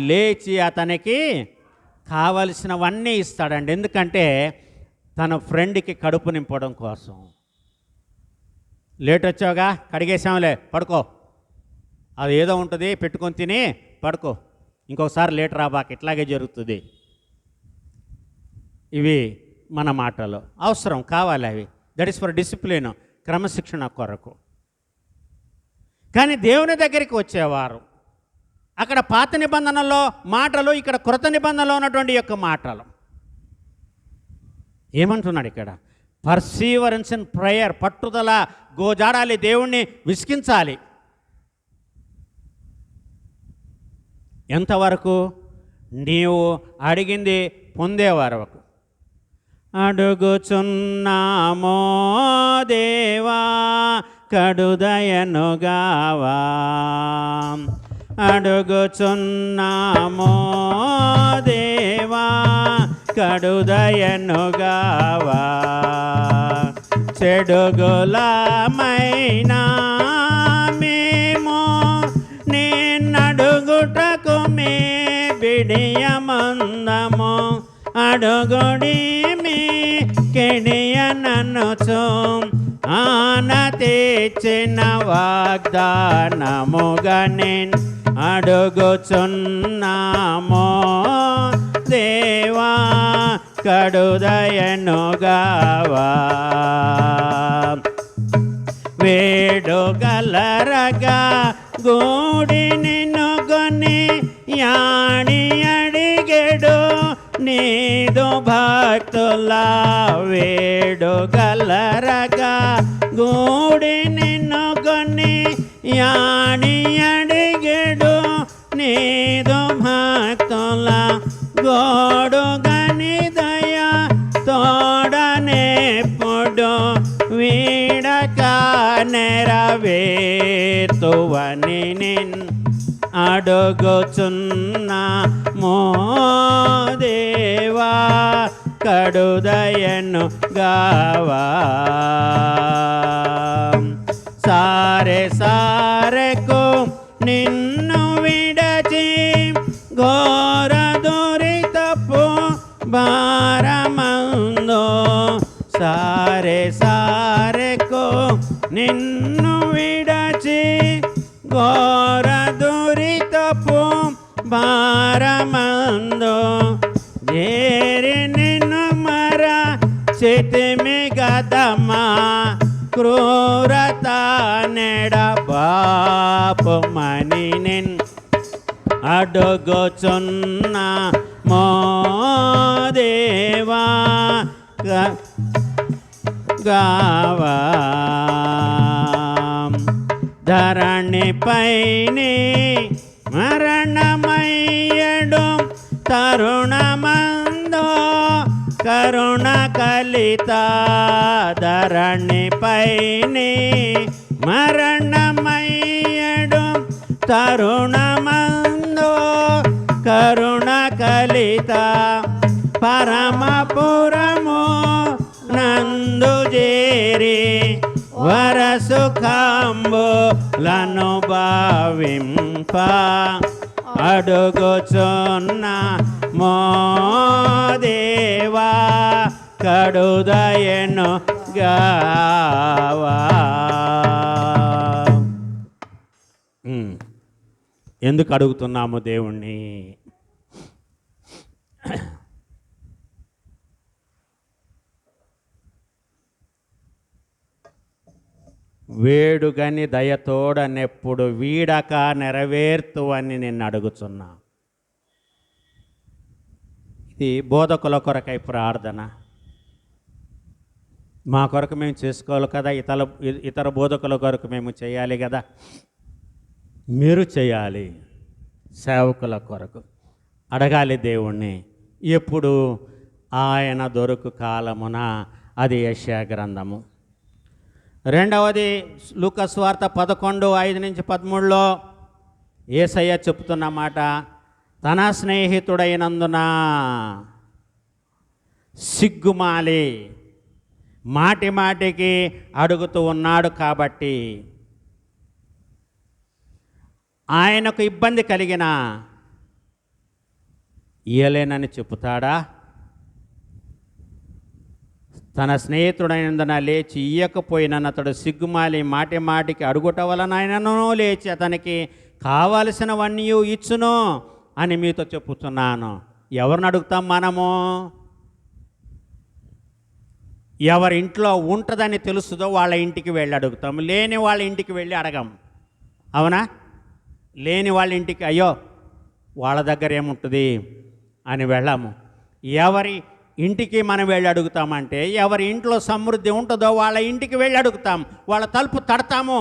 లేచి అతనికి కావలసినవన్నీ ఇస్తాడండి. ఎందుకంటే తన ఫ్రెండ్కి కడుపు నింపడం కోసం. లేట్ వచ్చావుగా, కడిగేసాంలే, పడుకో, అది ఏదో ఉంటుంది పెట్టుకొని తిని పడుకో, ఇంకొకసారి లేట్ రాబాక, ఇట్లాగే జరుగుతుంది. ఇవి మన మాటలు అవసరం కావాలి, అవి దట్ ఈస్ ఫర్ డిసిప్లిన్, క్రమశిక్షణ కొరకు. కానీ దేవుని దగ్గరికి వచ్చేవారు అక్కడ పాత నిబంధనలో మాటలు, ఇక్కడ కృత నిబంధనలో ఉన్నటువంటి యొక్క మాటలు ఏమంటున్నాడు ఇక్కడ, పర్సీవరెన్స్ ఇన్ ప్రేయర్, పట్టుదల, గోజాడాలి, దేవుణ్ణి విసికించాలి. ఎంతవరకు? నీవు అడిగింది పొందే వరకు. అడుగుచున్నామో దేవా కడుదయనుగావా, అడుగుచున్నామో దేవా కడుదయనుగావా, చెడుగులమైనా మేము నిన్నడుగుటకు మే బిడియమందము, అడుగుడి మీకే నన్నుచు ఆన తెచ్చిన వాగ్దానముగా నేను అడుగుచున్నామో దేవా కడుదయనుగావా వేడుగలరగా గూడి నిన్ను కొని యాణి అడిగెడు నీదు భక్తుల వేడుగలరగా గూడి నిన్ను కొని యాణి అడిగెడు నీదు భక్తుల గోడుగని దయ తోడనెప్పుడు వీడక నెరవేర్తువని నిన్ అడుగుచున్నా మో దేవా కడుదయను గావా సారె సారెకు నిన్ను విడచి ఘోర దురితపు భారమందు సారె సారెకు నిన్ను విడచి ఘోర దురితపు భారమందు చేరి నిన్ను మర చితిమి గదమా క్రూరత నెడ బాపు మని నిన్ అడుగుచున్న మో దేవా గావా ధరణి పైని మరణమయ్యడు తరుణమందో కరుణ కలిత ధరణి పైని మరణమయ్యడు తరుణమందో కరుణ కలిత పరమపురము నందు చేరి వరసుఖంబులను భావింప అడుగుచున్న మో దేవా కడుదయను గావా ఎందుకు అడుగుతున్నాము దేవుణ్ణి? వేడుగని దయతోడనెప్పుడు వీడక నెరవేర్తు అని నిన్ను అడుగుచున్నా. ఇది బోధకుల కొరకై ప్రార్థన. మా కొరకు మేము చేసుకోవాలి కదా, ఇతర బోధకుల కొరకు మేము చేయాలి కదా. మీరు చేయాలి, సేవకుల కొరకు అడగాలి దేవుణ్ణి. ఎప్పుడు ఆయన దొరుకు కాలమున, అది యెషయా గ్రంథము. రెండవది లూకా సువార్త 11:5-13 యేసయ్య చెప్తున్న మాట, తన స్నేహితుడైనందున సిగ్గుమాలి మాటి మాటికి అడుగుతూ ఉన్నాడు కాబట్టి ఆయనకు ఇబ్బంది కలిగిన ఇయ్యలేనని చెబుతాడా? తన స్నేహితుడైనందున లేచి ఇయ్యకపోయిన అతడు సిగ్గుమాలి మాటి మాటికి అడుగుట వలన ఆయనను లేచి అతనికి కావలసినవన్నీ ఇచ్చును అని మీతో చెప్పుతున్నాను. ఎవరిని అడుగుతాం మనము? ఎవరి ఇంట్లో ఉంటుందని తెలుస్తుందో వాళ్ళ ఇంటికి వెళ్ళి అడుగుతాం. లేని వాళ్ళ ఇంటికి వెళ్ళి అడగం. అవునా? లేని వాళ్ళ ఇంటికి అయ్యో వాళ్ళ దగ్గర ఏముంటుంది అని వెళ్ళాము. ఎవరి ఇంటికి మనం వెళ్ళి అడుగుతామంటే, ఎవరి ఇంట్లో సమృద్ధి ఉంటుందో వాళ్ళ ఇంటికి వెళ్ళి అడుగుతాం, వాళ్ళ తలుపు తడతాము.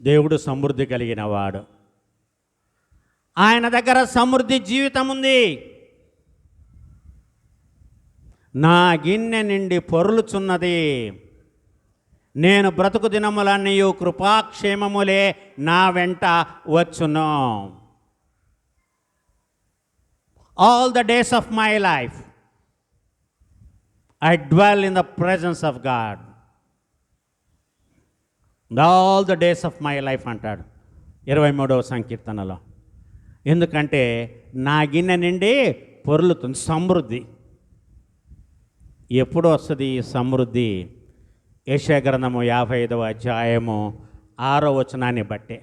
దేవుడు సమృద్ధి కలిగిన వాడు. ఆయన దగ్గర సమృద్ధి జీవితం ఉంది. నా గిన్నె నిండి పొర్లుచున్నది, నేను బ్రతుకు దినములన్నీ కృపాక్షేమములే నా వెంట వచ్చును. All the days of my life I dwell in the presence of God. All the days of my life అంటాడు 23వ సంకీర్తనలో. ఎందుకంటే నా గిన్నె నిండి పొర్లుతుంది సమృద్ధి. ఎప్పుడు వస్తుంది ఈ సమృద్ధి? యెషయా గ్రంథము 55వ అధ్యాయము 6వ వచనాన్ని బట్టే.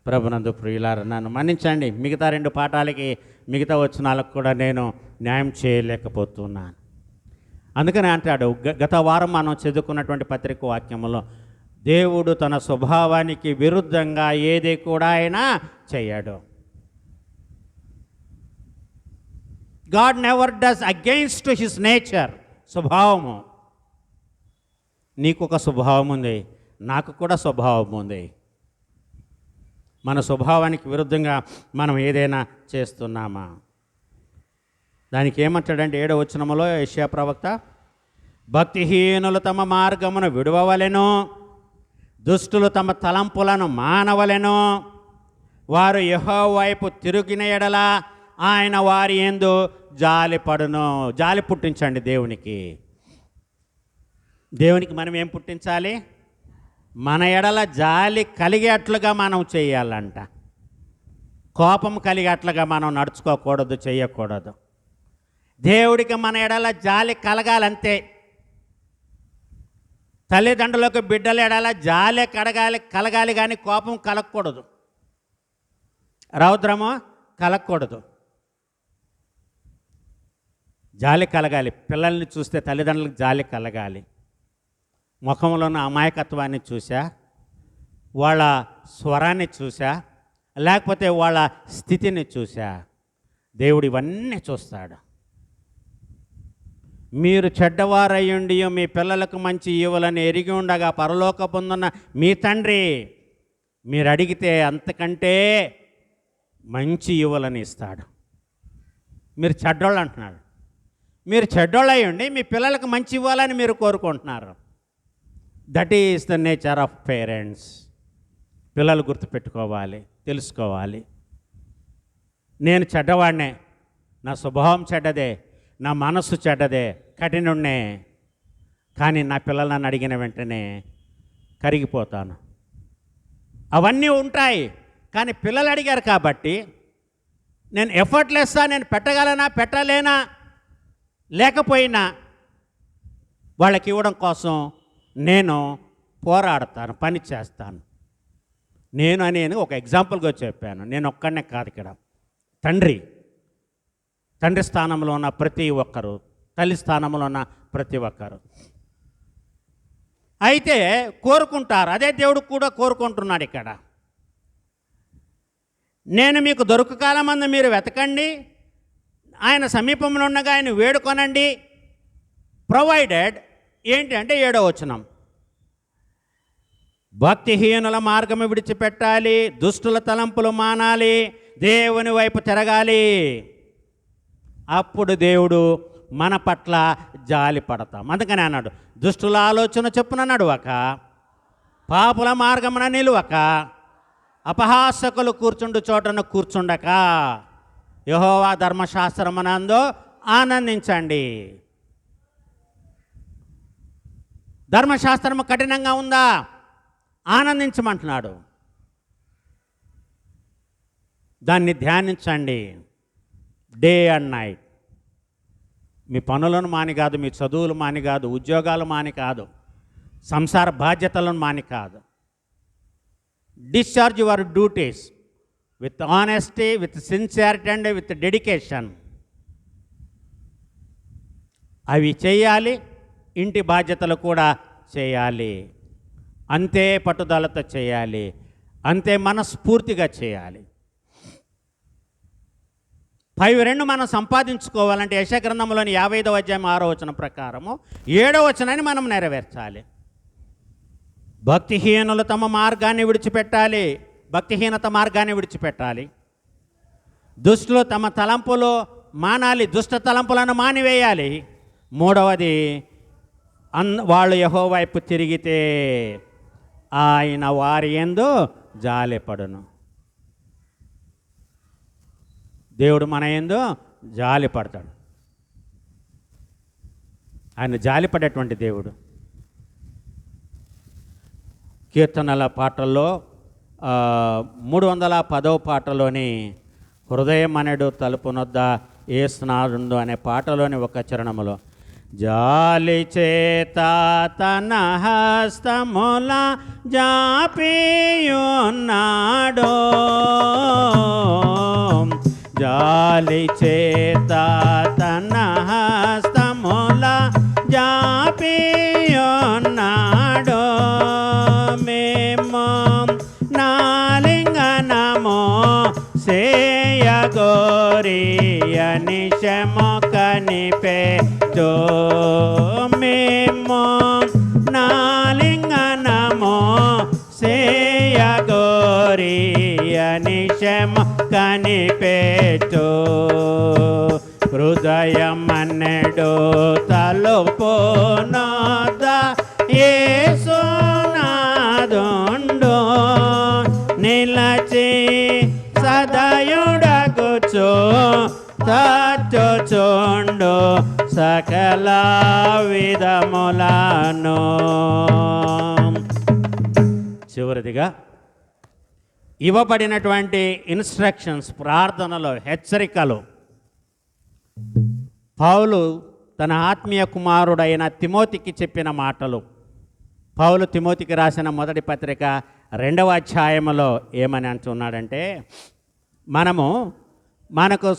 ప్రభునందు ప్రియులారా, నన్ను మన్నించండి, మిగతా 2 పాఠాలకి మిగతా వచనాలకు కూడా నేను న్యాయం చేయలేకపోతున్నాను. అందుకని అంటాడు, గత వారం మనం చదువుకున్నటువంటి పత్రిక వాక్యంలో, దేవుడు తన స్వభావానికి విరుద్ధంగా ఏది కూడా అయినా చేయడు. God never does against his nature. స్వభావము, నీకు ఒక స్వభావం ఉంది, నాకు కూడా స్వభావం ఉంది. మన స్వభావానికి విరుద్ధంగా మనం ఏదైనా చేస్తున్నామా? దానికి ఏమంటాడంటే 7వ వచనములో యెషయా ప్రవక్త, భక్తిహీనులు తమ మార్గమును విడువవలెను, దుష్టులు తమ తలంపులను మానవలెను, వారు యెహోవా వైపు తిరిగిన ఎడల ఆయన వారి యందు జాలిపడును. జాలి పుట్టించండి దేవునికి. దేవునికి మనం ఏం పుట్టించాలి? మన ఎడల జాలి కలిగేట్లుగా మనం చేయాలంట. కోపం కలిగేట్లుగా మనం నడుచుకోకూడదు, చేయకూడదు. దేవుడికి మన ఎడల జాలి కలగాలంతే. తల్లిదండ్రులకు బిడ్డల ఎడల జాలి కలగాలి కానీ కోపం కలగకూడదు, రౌద్రము కలగకూడదు. జాలి కలగాలి. పిల్లల్ని చూస్తే తల్లిదండ్రులకు జాలి కలగాలి. ముఖంలో ఉన్న అమాయకత్వాన్ని చూసా, వాళ్ళ స్వరాన్ని చూసా, లేకపోతే వాళ్ళ స్థితిని చూసా, దేవుడు ఇవన్నీ చూస్తాడు. మీరు చెడ్డవారయ్యుండి మీ పిల్లలకు మంచి ఈవులను ఎరిగి ఉండగా పరలోకమున్న మీ తండ్రి మీరు అడిగితే అంతకంటే మంచి ఈవులను ఇస్తాడు. మీరు చెడ్డోళ్ళు అంటున్నాడు. మీరు చెడ్డోళ్ళు అయ్యుండి మీ పిల్లలకు మంచి ఇవ్వాలని మీరు కోరుకుంటున్నారు. That is the nature of parents. పిల్లలు గుర్తుపెట్టుకోవాలి, తెలుసుకోవాలి. నేను చెడ్డవాడినే, నా స్వభావం చెడ్డదే, నా మనస్సు చెడ్డదే, కఠినుణ్ణే, కానీ నా పిల్లలు నన్ను అడిగిన వెంటనే కరిగిపోతాను. అవన్నీ ఉంటాయి, కానీ పిల్లలు అడిగారు కాబట్టి నేను ఎఫర్ట్లెస్సా, నేను పెట్టగలనా పెట్టలేనా, లేకపోయినా వాళ్ళకి ఇవ్వడం కోసం నేను పోరాడతాను, పని చేస్తాను. నేను అనేది ఒక ఎగ్జాంపుల్గా చెప్పాను. నేను ఒక్కడనే కాదు, ఇక్కడ తండ్రి స్థానంలో ఉన్న ప్రతి ఒక్కరు, తల్లి స్థానంలో ఉన్న ప్రతి ఒక్కరు అయితే కోరుకుంటారు. అదే దేవుడు కూడా కోరుకుంటున్నాడు ఇక్కడ. నేను మీకు దొరుకు కాలమందు మీరు వెతకండి, ఆయన సమీపంలో ఉండగా ఆయన వేడుకొనండి. ప్రొవైడెడ్ ఏంటి అంటే 7వ వచనం, భక్తిహీనుల మార్గము విడిచిపెట్టాలి, దుష్టుల తలంపులు మానాలి, దేవుని వైపు తిరగాలి. అప్పుడు దేవుడు మన పట్ల జాలి పడతాం. అందుకని అన్నాడు, దుష్టుల ఆలోచన చొప్పున నడువక, పాపుల మార్గమున నిలువక, అపహాసకులు కూర్చుండు చోటను కూర్చుండక, యెహోవా ధర్మశాస్త్రమునందు ఆనందించండి. ధర్మశాస్త్రము కఠినంగా ఉందా? ఆనందించమంటున్నాడు. దాన్ని ధ్యానించండి డే అండ్ నైట్. మీ పనులను మాని కాదు, మీ చదువులు మాని కాదు, ఉద్యోగాలు మాని కాదు, సంసార బాధ్యతలను మాని కాదు. Discharge your duties with honesty, with sincerity and with dedication. అవి చేయాలి, ఇంటి బాధ్యతలు కూడా చేయాలి. అంతే పట్టుదలతో చేయాలి, అంతే మనస్ఫూర్తిగా చేయాలి. 2 మనం సంపాదించుకోవాలంటే యెషయా గ్రంథంలోని 55వ అధ్యాయం 6వ వచనం ప్రకారము 7వ వచనాన్ని మనం నెరవేర్చాలి. భక్తిహీనులు తమ మార్గాన్ని విడిచిపెట్టాలి, భక్తిహీనత మార్గాన్ని విడిచిపెట్టాలి. దుష్టులు తమ తలంపులు మానాలి, దుష్ట తలంపులను మానివేయాలి. 3వది, వాళ్ళు యెహోవా వైపు తిరిగితే ఆయన వారి యందు జాలిపడును. దేవుడు మన యందు జాలిపడతాడు. ఆయన జాలిపడేటువంటి దేవుడు. కీర్తనల పాటల్లో 310వ పాటలోని హృదయం అనేడు తలుపు నొద్ద ఏసునాథుండు అనే పాటలోని ఒక చరణములో జాలి చేత తన హస్తముల జాపియున్నాడు, జాలి చేత తన హస్తముల జాపియున్నాడు. మేము నాలింగనము సేయగోరి అనిశము కనిపెట్టు, మేము నాలింగనము సేయగోరి అనిశము కనిపెట్టు. హృదయమన్నెడు తలుపునొద్ద యేసునాథుండు నిలచి సదయుడగుచు తట్టుచుండు సకల విధములను. చివరిదిగా ఇవ్వబడినటువంటి ఇన్స్ట్రక్షన్స్, ప్రార్థనలో హెచ్చరికలు పౌలు తన ఆత్మీయ కుమారుడైన తిమోతికి చెప్పిన మాటలు. పౌలు తిమోతికి రాసిన మొదటి పత్రిక 2వ అధ్యాయములో ఏమని అంటున్నాడంటే, మనకు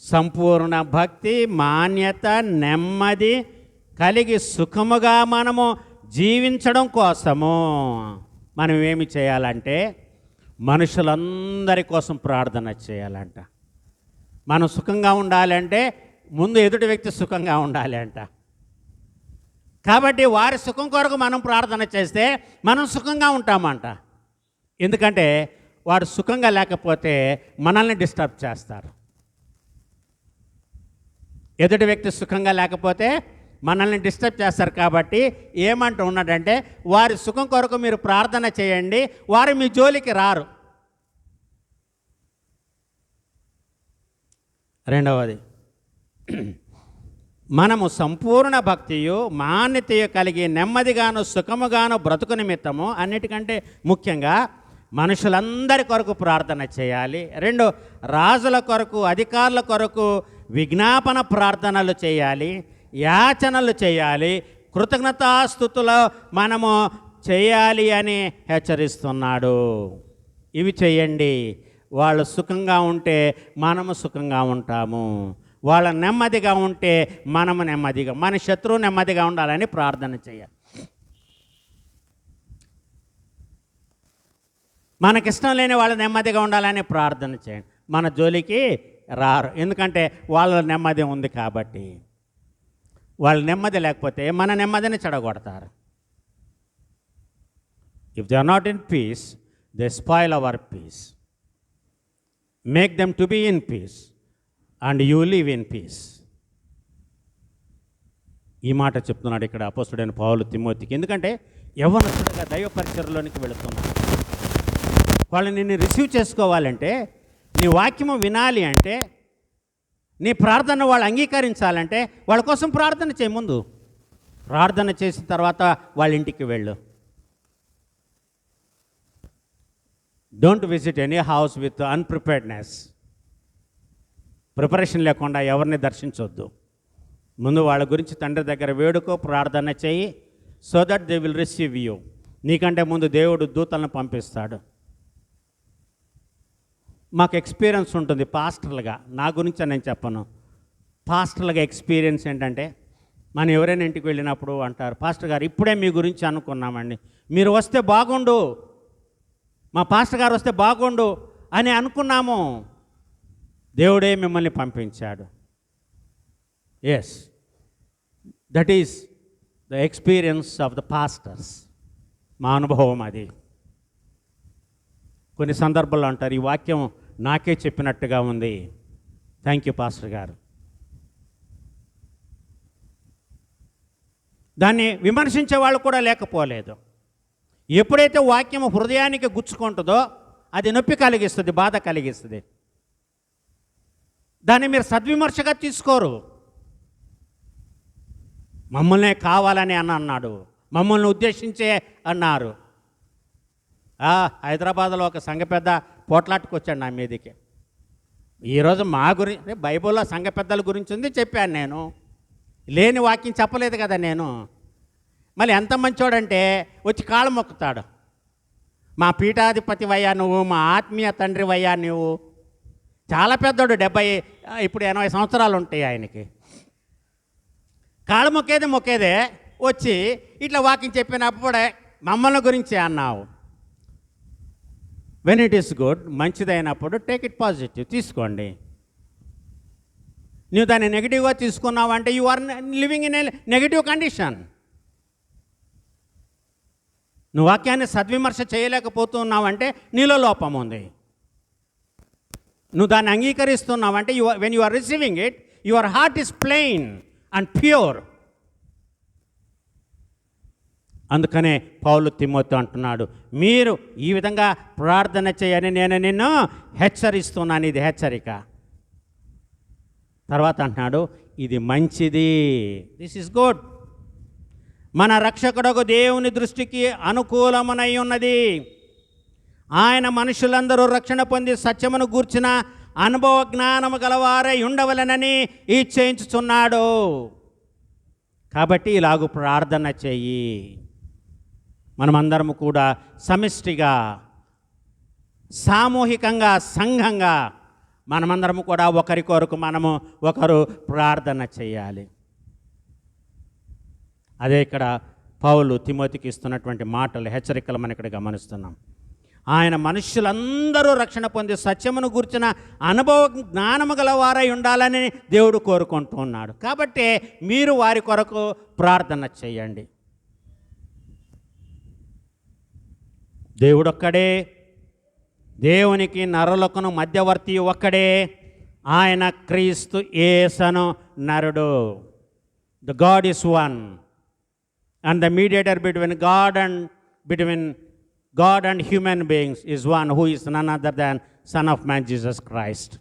సంపూర్ణ భక్తి, మాన్యత, నెమ్మది కలిగి సుఖముగా మనము జీవించడం కోసము మనం ఏమి చేయాలంటే మనుషులందరి కోసం ప్రార్థన చేయాలంట. మనం సుఖంగా ఉండాలంటే ముందు ఎదుటి వ్యక్తి సుఖంగా ఉండాలి అంట. కాబట్టి వారి సుఖం కొరకు మనం ప్రార్థన చేస్తే మనం సుఖంగా ఉంటామంట. ఎందుకంటే వాడు సుఖంగా లేకపోతే మనల్ని డిస్టర్బ్ చేస్తారు. ఎదుటి వ్యక్తి సుఖంగా లేకపోతే మనల్ని డిస్టర్బ్ చేస్తారు. కాబట్టి ఏమంటూ ఉన్నాడంటే వారి సుఖం కొరకు మీరు ప్రార్థన చేయండి, వారు మీ జోలికి రారు. రెండవది, మనము సంపూర్ణ భక్తియు మాన్యతయు కలిగి నెమ్మదిగాను సుఖముగాను బ్రతుకు నిమిత్తము అన్నిటికంటే ముఖ్యంగా మనుషులందరి కొరకు ప్రార్థన చేయాలి. 2, రాజుల కొరకు, అధికారుల కొరకు విజ్ఞాపన ప్రార్థనలు చేయాలి, యాచనలు చేయాలి, కృతజ్ఞతాస్తుతులు మనము చేయాలి అని హెచ్చరిస్తున్నాడు. ఇవి చేయండి. వాళ్ళు సుఖంగా ఉంటే మనము సుఖంగా ఉంటాము, వాళ్ళ నెమ్మదిగా ఉంటే మనము నెమ్మదిగా, మన శత్రువు నెమ్మదిగా ఉండాలని ప్రార్థన చేయాలి. మనకిష్టం లేని వాళ్ళు నెమ్మదిగా ఉండాలని ప్రార్థన చేయండి. మన జోలికి రారు, ఎందుకంటే వాళ్ళ నెమ్మది ఉంది కాబట్టి. వాళ్ళ నెమ్మది లేకపోతే మన నెమ్మదిని చెడగొడతారు. If they are not in peace, they spoil our peace. Make them to be in peace and you live in peace. ఈ మాట చెప్తున్నాడు ఇక్కడ అపోస్తలుడైన పౌలు తిమోతికి. ఎందుకంటే యవ్వనస్తుడిగా దైవ పరిచర్యలోనికి వెళుతున్నాడు. వాళ్ళు నిన్ను రిసీవ్ చేసుకోవాలంటే, నీ వాక్యము వినాలి అంటే, నీ ప్రార్థన వాళ్ళు అంగీకరించాలంటే వాళ్ళ కోసం ప్రార్థన చేయి. ముందు ప్రార్థన చేసిన తర్వాత వాళ్ళ ఇంటికి వెళ్ళు. Don't visit any house with unpreparedness. Preparation లేకుండా ఎవరిని దర్శించొద్దు. ముందు వాళ్ళ గురించి తండ్రి దగ్గర వేడుకో, ప్రార్థన చేయి. So that they will receive you. నీకంటే ముందు దేవుడు దూతలను పంపిస్తాడు. మాకు ఎక్స్పీరియన్స్ ఉంటుంది పాస్టర్లుగా. నా గురించి నేను చెప్పను. పాస్టర్లుగా ఎక్స్పీరియన్స్ ఏంటంటే, మనం ఎవరైనా ఇంటికి వెళ్ళినప్పుడు అంటారు, పాస్టర్ గారు ఇప్పుడే మీ గురించి అనుకున్నామండి, మీరు వస్తే బాగుండు, మా పాస్టర్ గారు వస్తే బాగుండు అని అనుకున్నాము. దేవుడే మిమ్మల్ని పంపించాడు. Yes, that is the experience of the pastors. మా అనుభవం అది. కొన్ని సందర్భాల్లో అంటారు, ఈ వాక్యం నాకే చెప్పినట్టుగా ఉంది. థ్యాంక్ యూ పాస్టర్ గారు. దాన్ని విమర్శించే వాళ్ళు కూడా లేకపోలేదు. ఎప్పుడైతే వాక్యం హృదయానికి గుచ్చుకుంటుందో అది నొప్పి కలిగిస్తుంది, బాధ కలిగిస్తుంది. దాన్ని మీరు సద్విమర్శగా తీసుకోరు. మమ్మల్నే కావాలని అన్నాడు, మమ్మల్ని ఉద్దేశించే అన్నారు. హైదరాబాద్లో ఒక సంఘ పెద్ద పోట్లాట్టుకొచ్చాడు నా మీదకి. ఈరోజు మా గురించి బైబిల్లో సంఘ పెద్దల గురించి ఉంది చెప్పాను నేను, లేని వాక్యం చెప్పలేదు కదా నేను. మళ్ళీ ఎంత మంచోడంటే వచ్చి కాళ్ళు మొక్కుతాడు. మా పీఠాధిపతి వయ్యా నువ్వు, మా ఆత్మీయ తండ్రి వయ్యా నువ్వు. చాలా పెద్దోడు, 70 ఇప్పుడు 80 సంవత్సరాలు ఉంటాయి ఆయనకి. కాళ్ళు మొక్కేదే వచ్చి ఇట్లా వాక్యం చెప్పినప్పుడే మమ్మల్ని గురించి అన్నావు. వెన్ ఇట్ ఈస్ గుడ్, మంచిదైనప్పుడు టేక్ ఇట్ పాజిటివ్, తీసుకోండి. నువ్వు దాన్ని నెగిటివ్గా తీసుకున్నావు అంటే you are living in a negative condition. నువ్వు వాక్యాన్ని సద్విమర్శ చేయలేకపోతున్నావంటే నీలో లోపం ఉంది. నువ్వు దాన్ని అంగీకరిస్తున్నావంటే when you are receiving it, your heart is plain and pure. అందుకనే పౌలు తిమోతి అంటున్నాడు, మీరు ఈ విధంగా ప్రార్థన చేయని నేను నిన్ను హెచ్చరిస్తున్నాను. ఇది హెచ్చరిక. తర్వాత అంటున్నాడు, ఇది మంచిది, దిస్ ఈజ్ గుడ్, మన రక్షకుడకు దేవుని దృష్టికి అనుకూలమునై ఉన్నది. ఆయన మనుషులందరూ రక్షణ పొంది సత్యమును గూర్చిన అనుభవ జ్ఞానము గలవారై ఉండవలనని ఇచ్చేయించుచున్నాడు. కాబట్టి ఇలాగూ ప్రార్థన చెయ్యి. మనమందరము కూడా సమిష్టిగా, సామూహికంగా, సంఘంగా మనమందరము కూడా ఒకరి కొరకు మనము ఒకరు ప్రార్థన చేయాలి. అదే ఇక్కడ పౌలు తిమోతికి ఇస్తున్నటువంటి మాటలు, హెచ్చరికలు మనం ఇక్కడ గమనిస్తున్నాం. ఆయన మనుష్యులందరూ రక్షణ పొంది సత్యమును గూర్చిన అనుభవ జ్ఞానము గలవారై ఉండాలని దేవుడు కోరుకుంటున్నాడు. కాబట్టి మీరు వారి కొరకు ప్రార్థన చేయండి. దేవుడొక్కడే, దేవునికి నరులకును మధ్యవర్తి ఒక్కడే, ఆయన క్రీస్తు యేసను నరుడు. The God is one and the mediator between God and human beings is one, who is none other than Son of Man Jesus Christ.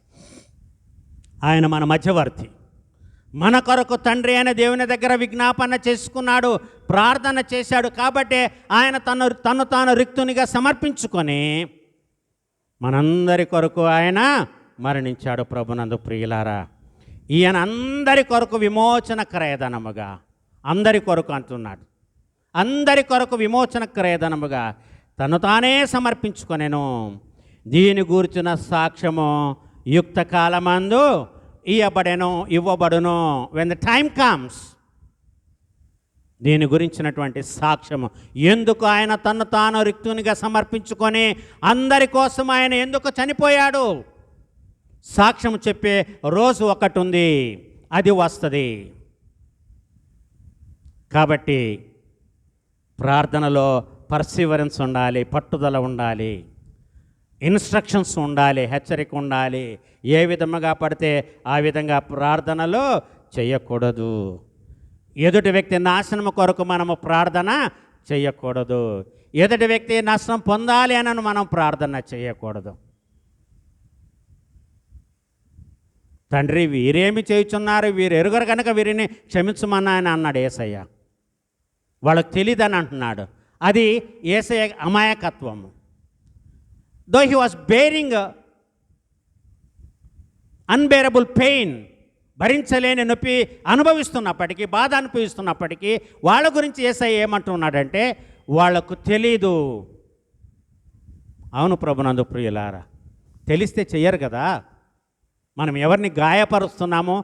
ఆయన మన మధ్యవర్తి. మన కొరకు తండ్రి అయిన దేవుని దగ్గర విజ్ఞాపన చేసుకున్నాడు, ప్రార్థన చేశాడు. కాబట్టి ఆయన తను తాను రిక్తునిగా సమర్పించుకొని మనందరి కొరకు ఆయన మరణించాడు. ప్రభునందు ప్రియులారా, ఈయన అందరి కొరకు విమోచన క్రయధనముగా, అందరి కొరకు అంటున్నాడు, అందరి కొరకు విమోచన క్రయధనముగా తను తానే సమర్పించుకొనెను. దీని గూర్చిన సాక్ష్యము యుక్త కాలమందు ఇవ్వబడును. వెన్ ద టైమ్ కమ్స్, దీని గురించినటువంటి సాక్ష్యము, ఎందుకు ఆయన తను తాను రిక్తునిగా సమర్పించుకొని అందరి కోసం ఆయన ఎందుకు చనిపోయాడు, సాక్ష్యం చెప్పే రోజు ఒకటి ఉంది, అది వస్తుంది. కాబట్టి ప్రార్థనలో పర్సివరెన్స్ ఉండాలి, పట్టుదల ఉండాలి, ఇన్స్ట్రక్షన్స్ ఉండాలి, హెచ్చరిక ఉండాలి. ఏ విధముగా పడితే ఆ విధంగా ప్రార్థనలో చేయకూడదు. ఎదుటి వ్యక్తి నాశనం కొరకు మనము ప్రార్థన చేయకూడదు. ఎదుటి వ్యక్తి నాశనం పొందాలి అని మనం ప్రార్థన చేయకూడదు. తండ్రి వీరేమి చేయుచున్నారు, వీరు ఎరుగరు కనుక వీరిని క్షమించమని ఆయన అన్నాడు యేసయ్య. వాళ్ళకి తెలియదని అంటున్నాడు. అది యేసయ్య అమాయకత్వము. Though he was bearing unbearable pain, భరించలేని నొప్పి అనుభవిస్తున్నప్పటికీ, బాధ అనుభవిస్తున్నప్పటికీ వాళ్ళ గురించి యేసయ్య ఏమంటున్నాడంటే, వాళ్లకు తెలీదు. అవును ప్రభునందు ప్రియులారా, తెలిస్తే చెయ్యరు కదా. మనం ఎవరిని గాయపరుస్తున్నామో,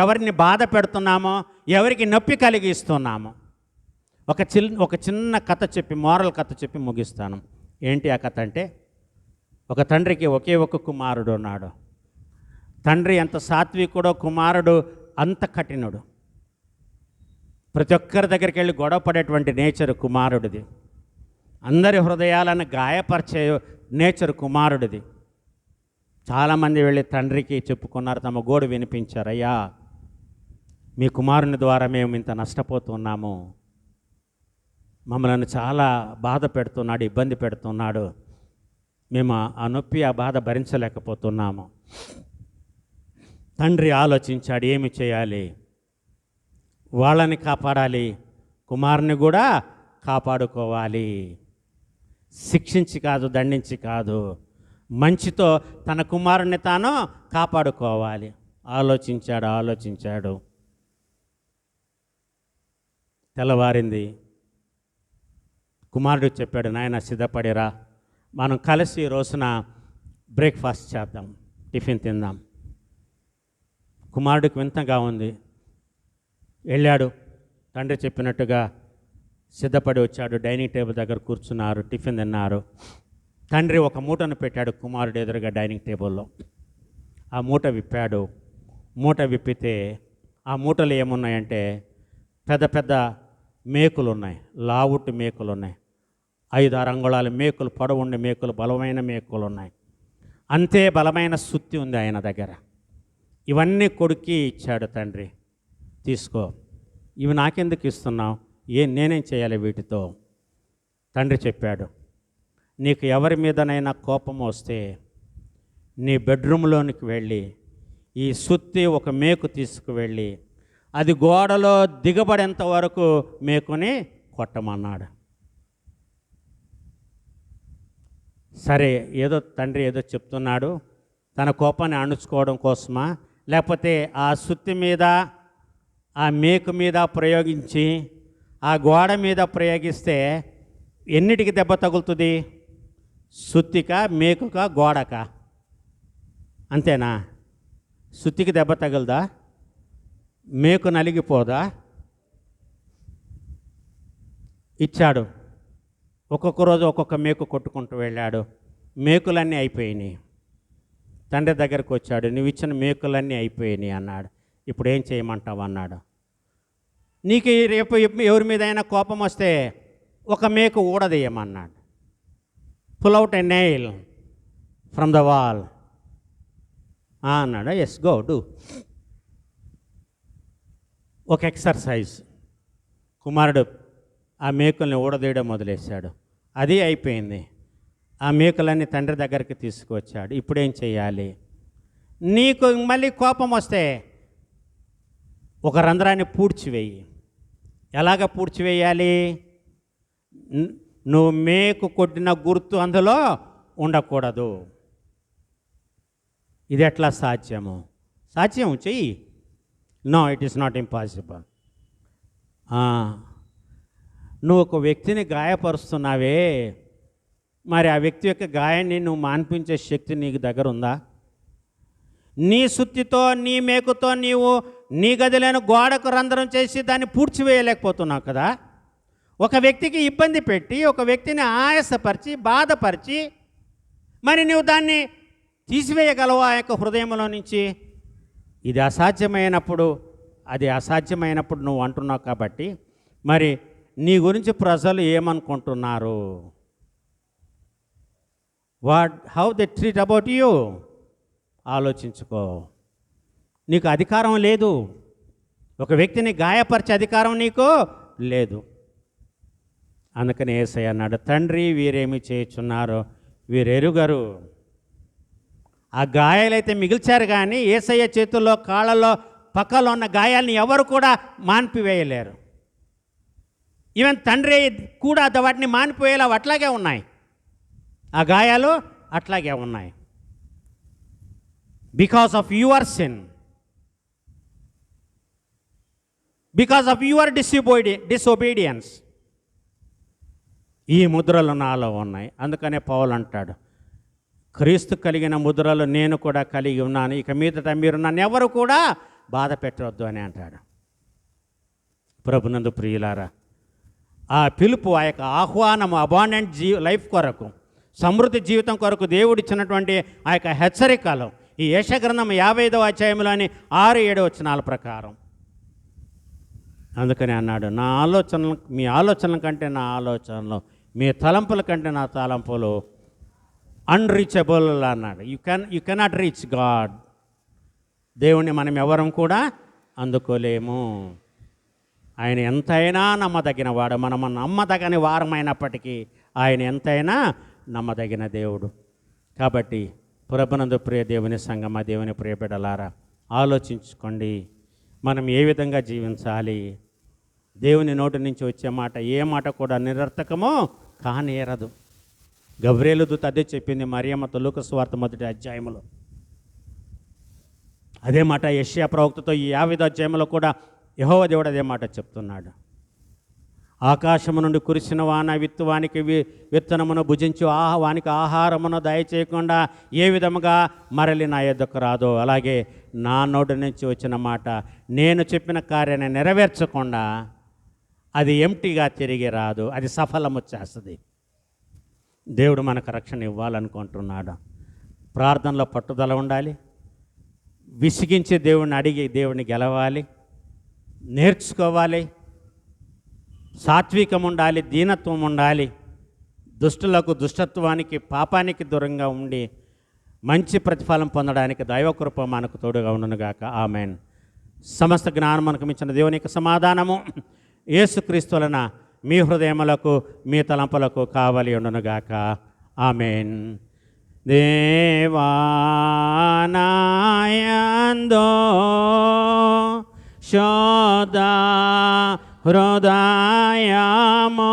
ఎవరిని బాధ పెడుతున్నామో, ఎవరికి నొప్పి కలిగిస్తున్నామో. ఒక చిన్న కథ చెప్పి, మోరల్ కథ చెప్పి ముగిస్తాను. ఏంటి ఆ కథ అంటే, ఒక తండ్రికి ఒకే ఒక కుమారుడు ఉన్నాడు. తండ్రి ఎంత సాత్వికుడో, కుమారుడు అంత కఠినుడు. ప్రతి ఒక్కరి దగ్గరికి వెళ్ళి గొడవ పడేటువంటి నేచర్ కుమారుడిది. అందరి హృదయాలను గాయపరిచే నేచర్ కుమారుడిది. చాలామంది వెళ్ళి తండ్రికి చెప్పుకున్నారు, తమ గోడు వినిపించారు. అయ్యా, మీ కుమారుని ద్వారా మేము ఇంత నష్టపోతున్నాము, మమ్మల్ని చాలా బాధ పెడుతున్నాడు, ఇబ్బంది పెడుతున్నాడు, మేము ఆ నొప్పి, ఆ బాధ భరించలేకపోతున్నాము. తండ్రి ఆలోచించాడు, ఏమి చేయాలి, వాళ్ళని కాపాడాలి, కుమారుని కూడా కాపాడుకోవాలి. శిక్షించి కాదు, దండించి కాదు, మంచితో తన కుమారుణ్ణి తాను కాపాడుకోవాలి. ఆలోచించాడు. తెల్లవారింది. కుమారుడు చెప్పాడు, నాయన సిద్ధపడిరా, మనం కలిసి ఈ రోజున బ్రేక్ఫాస్ట్ చేద్దాం, టిఫిన్ తిందాం. కుమారుడికి వింతగా ఉంది. వెళ్ళాడు, తండ్రి చెప్పినట్టుగా సిద్ధపడి వచ్చాడు. డైనింగ్ టేబుల్ దగ్గర కూర్చున్నారు, టిఫిన్ తిన్నారు. తండ్రి ఒక మూటను పెట్టాడు కుమారుడు ఎదురుగా డైనింగ్ టేబుల్లో. ఆ మూట విప్పాడు. మూట విప్పితే ఆ మూటలు ఏమున్నాయంటే పెద్ద పెద్ద మేకులు ఉన్నాయి, లావుటి మేకులు ఉన్నాయి, 5-6 అంగుళాల మేకులు, పొడవుండే మేకులు, బలమైన మేకులు ఉన్నాయి. అంతే బలమైన సుత్తి ఉంది ఆయన దగ్గర. ఇవన్నీ కొడుక్కి ఇచ్చాడు తండ్రి. తీసుకో, ఇవి నాకెందుకు ఇస్తున్నావు, నేనేం చేయాలి వీటితో? తండ్రి చెప్పాడు, నీకు ఎవరి మీదనైనా కోపం వస్తే నీ బెడ్రూమ్లోనికి వెళ్ళి ఈ సుత్తి ఒక మేకు తీసుకువెళ్ళి అది గోడలో దిగబడేంత వరకు మేకుని కొట్టమన్నాడు. సరే, తండ్రి ఏదో చెప్తున్నాడు, తన కోపాన్ని అణుచుకోవడం కోసమా, లేకపోతే ఆ సుత్తి మీద ఆ మేకు మీద ప్రయోగించి ఆ గోడ మీద ప్రయోగిస్తే ఎన్నిటికి దెబ్బ తగులుతుంది? సుత్తిక, మేకుక, గోడక? అంతేనా? సుత్తికి దెబ్బ తగులుదా? మేకు నలిగిపోదా? ఇచ్చాడు. ఒక్కొక్క రోజు ఒక్కొక్క మేకు కొట్టుకుంటూ వెళ్ళాడు. మేకులన్నీ అయిపోయినాయి. తండ్రి దగ్గరకు వచ్చాడు, నువ్వు ఇచ్చిన మేకులన్నీ అయిపోయినాయి అన్నాడు. ఇప్పుడు ఏం చేయమంటావు అన్నాడు. నీకు రేపు ఎవరి మీదైనా కోపం వస్తే ఒక మేకు ఊడదీయమన్నాడు. Pull out a nail from the wall అన్నాడు. Yes, go do. ఒక ఎక్సర్సైజ్. కుమారుడు ఆ మేకుల్ని ఊడదీయడం మొదలేశాడు. అది అయిపోయింది. ఆ మేకులన్నీ తండ్రి దగ్గరికి తీసుకువచ్చాడు. ఇప్పుడేం చేయాలి? నీకు మళ్ళీ కోపం వస్తే ఒక రంధ్రాన్ని పూడ్చివేయి. ఎలాగ పూడ్చివేయాలి? నువ్వు మేకు కొట్టిన గుర్తు అందులో ఉండకూడదు. ఇది ఎట్లా సాధ్యము? సాధ్యం, చెయ్యి. No, it is not impossible. నువ్వు ఒక వ్యక్తిని గాయపరుస్తున్నావే, మరి ఆ వ్యక్తి యొక్క గాయాన్ని నువ్వు మాన్పించే శక్తి నీకు దగ్గర ఉందా? నీ సుత్తితో, నీ మేకుతో నీవు నీ గదిలోని గోడకు రంధ్రం చేసి దాన్ని పూడ్చివేయలేకపోతున్నావు కదా. ఒక వ్యక్తికి ఇబ్బంది పెట్టి, ఒక వ్యక్తిని ఆయాసపరిచి, బాధపరిచి, మరి నువ్వు దాన్ని తీసివేయగలవా ఆ యొక్క హృదయంలో నుంచి? ఇది అసాధ్యమైనప్పుడు, అది అసాధ్యమైనప్పుడు నువ్వు అంటున్నావు కాబట్టి మరి నీ గురించి ప్రజలు ఏమనుకుంటున్నారు? How they treat about you? ఆలోచించుకో. నీకు అధికారం లేదు. ఒక వ్యక్తిని గాయపరిచే అధికారం నీకు లేదు. అందుకని యేసయ్య అన్నాడు, తండ్రి వీరేమి చేయుచున్నారో వీరెరుగరు. ఆ గాయాలైతే మిగిల్చారు, కానీ యేసయ్య చేతుల్లో, కాళ్ళలో, పక్కలో ఉన్న గాయాలని ఎవరు కూడా మాన్పివేయలేరు. ఈవెన్ తండ్రి కూడా వాటిని మానిపోయేలా అట్లాగే ఉన్నాయి. ఆ గాయాలు అట్లాగే ఉన్నాయి. Because of your sin, because of your disobedience ఈ ముద్రలు నాలో ఉన్నాయి. అందుకనే పౌలు అంటాడు, క్రీస్తు కలిగిన ముద్రలు నేను కూడా కలిగి ఉన్నాను, ఇక మీదట మీరు నన్ను ఎవరు కూడా బాధ పెట్టవద్దు అని అంటాడు. ప్రభునందు ప్రియులారా, ఆ పిలుపు, ఆ యొక్క ఆహ్వానము అబాండెంట్ లైఫ్ కొరకు, సమృద్ధి జీవితం కొరకు దేవుడిచ్చినటువంటి ఆ యొక్క హెచ్చరికలు ఈ యెషయా గ్రంథం 55వ అధ్యాయంలోని 6-7 వచనాల ప్రకారం. అందుకని అన్నాడు, నా ఆలోచనలు మీ ఆలోచనల కంటే నా ఆలోచనలు, మీ తలంపుల కంటే నా తలంపులు అన్రీచబుల్ అన్నాడు. You cannot reach God. దేవుణ్ణి మనం ఎవరం కూడా అందుకోలేము. ఆయన ఎంతైనా నమ్మదగిన వాడు. మనం నమ్మదగని వారమైనప్పటికీ ఆయన ఎంతైనా నమ్మదగిన దేవుడు. కాబట్టి ప్రభునందు ప్రియ దేవుని సంగమా, దేవుని ప్రియ బిడ్డలారా, ఆలోచించుకోండి, మనం ఏ విధంగా జీవించాలి. దేవుని నోటి నుంచి వచ్చే మాట ఏ మాట కూడా నిరర్థకమో కానేరదు. గబ్రియేలు దూత అదే చెప్పింది మరియమ్మతో లూకా సువార్త 1వ అధ్యాయంలో. అదే మాట యెషయా ప్రవక్తతో ఈ 50వ అధ్యాయంలో కూడా యెహోవా దేవుడు అదే మాట చెప్తున్నాడు. ఆకాశము నుండి కురిసిన వాన విత్తువానికి విత్తనమును భుజించు వానికి ఆహారమును దయచేయకుండా ఏ విధముగా మరలి నా యొద్దకు రాదో, అలాగే నా నోటి నుంచి వచ్చిన మాట నేను చెప్పిన కార్యాన్ని నెరవేర్చకుండా అది ఎంప్టీగా తిరిగి రాదు, అది సఫలము చేస్తుంది. దేవుడు మనకు రక్షణ ఇవ్వాలనుకుంటున్నాడు. ప్రార్థనలో పట్టుదల ఉండాలి, విసిగించి దేవుణ్ణి అడిగి దేవుణ్ణి గెలవాలి, నేర్చుకోవాలి, సాత్వికం ఉండాలి, దీనత్వం ఉండాలి, దుష్టులకు దుష్టత్వానికి పాపానికి దూరంగా ఉండి మంచి ప్రతిఫలం పొందడానికి దైవకృప మనకు తోడుగా ఉండునుగాక. ఆమెన్. సమస్త జ్ఞానం మనకు మించిన దేవునికి సమాధానము యేసుక్రీస్తు వలన మీ హృదయములకు మీ తలంపులకు కావలి ఉండునుగాక. ఆమెన్. దేవానాయందో శోధ హృదయమో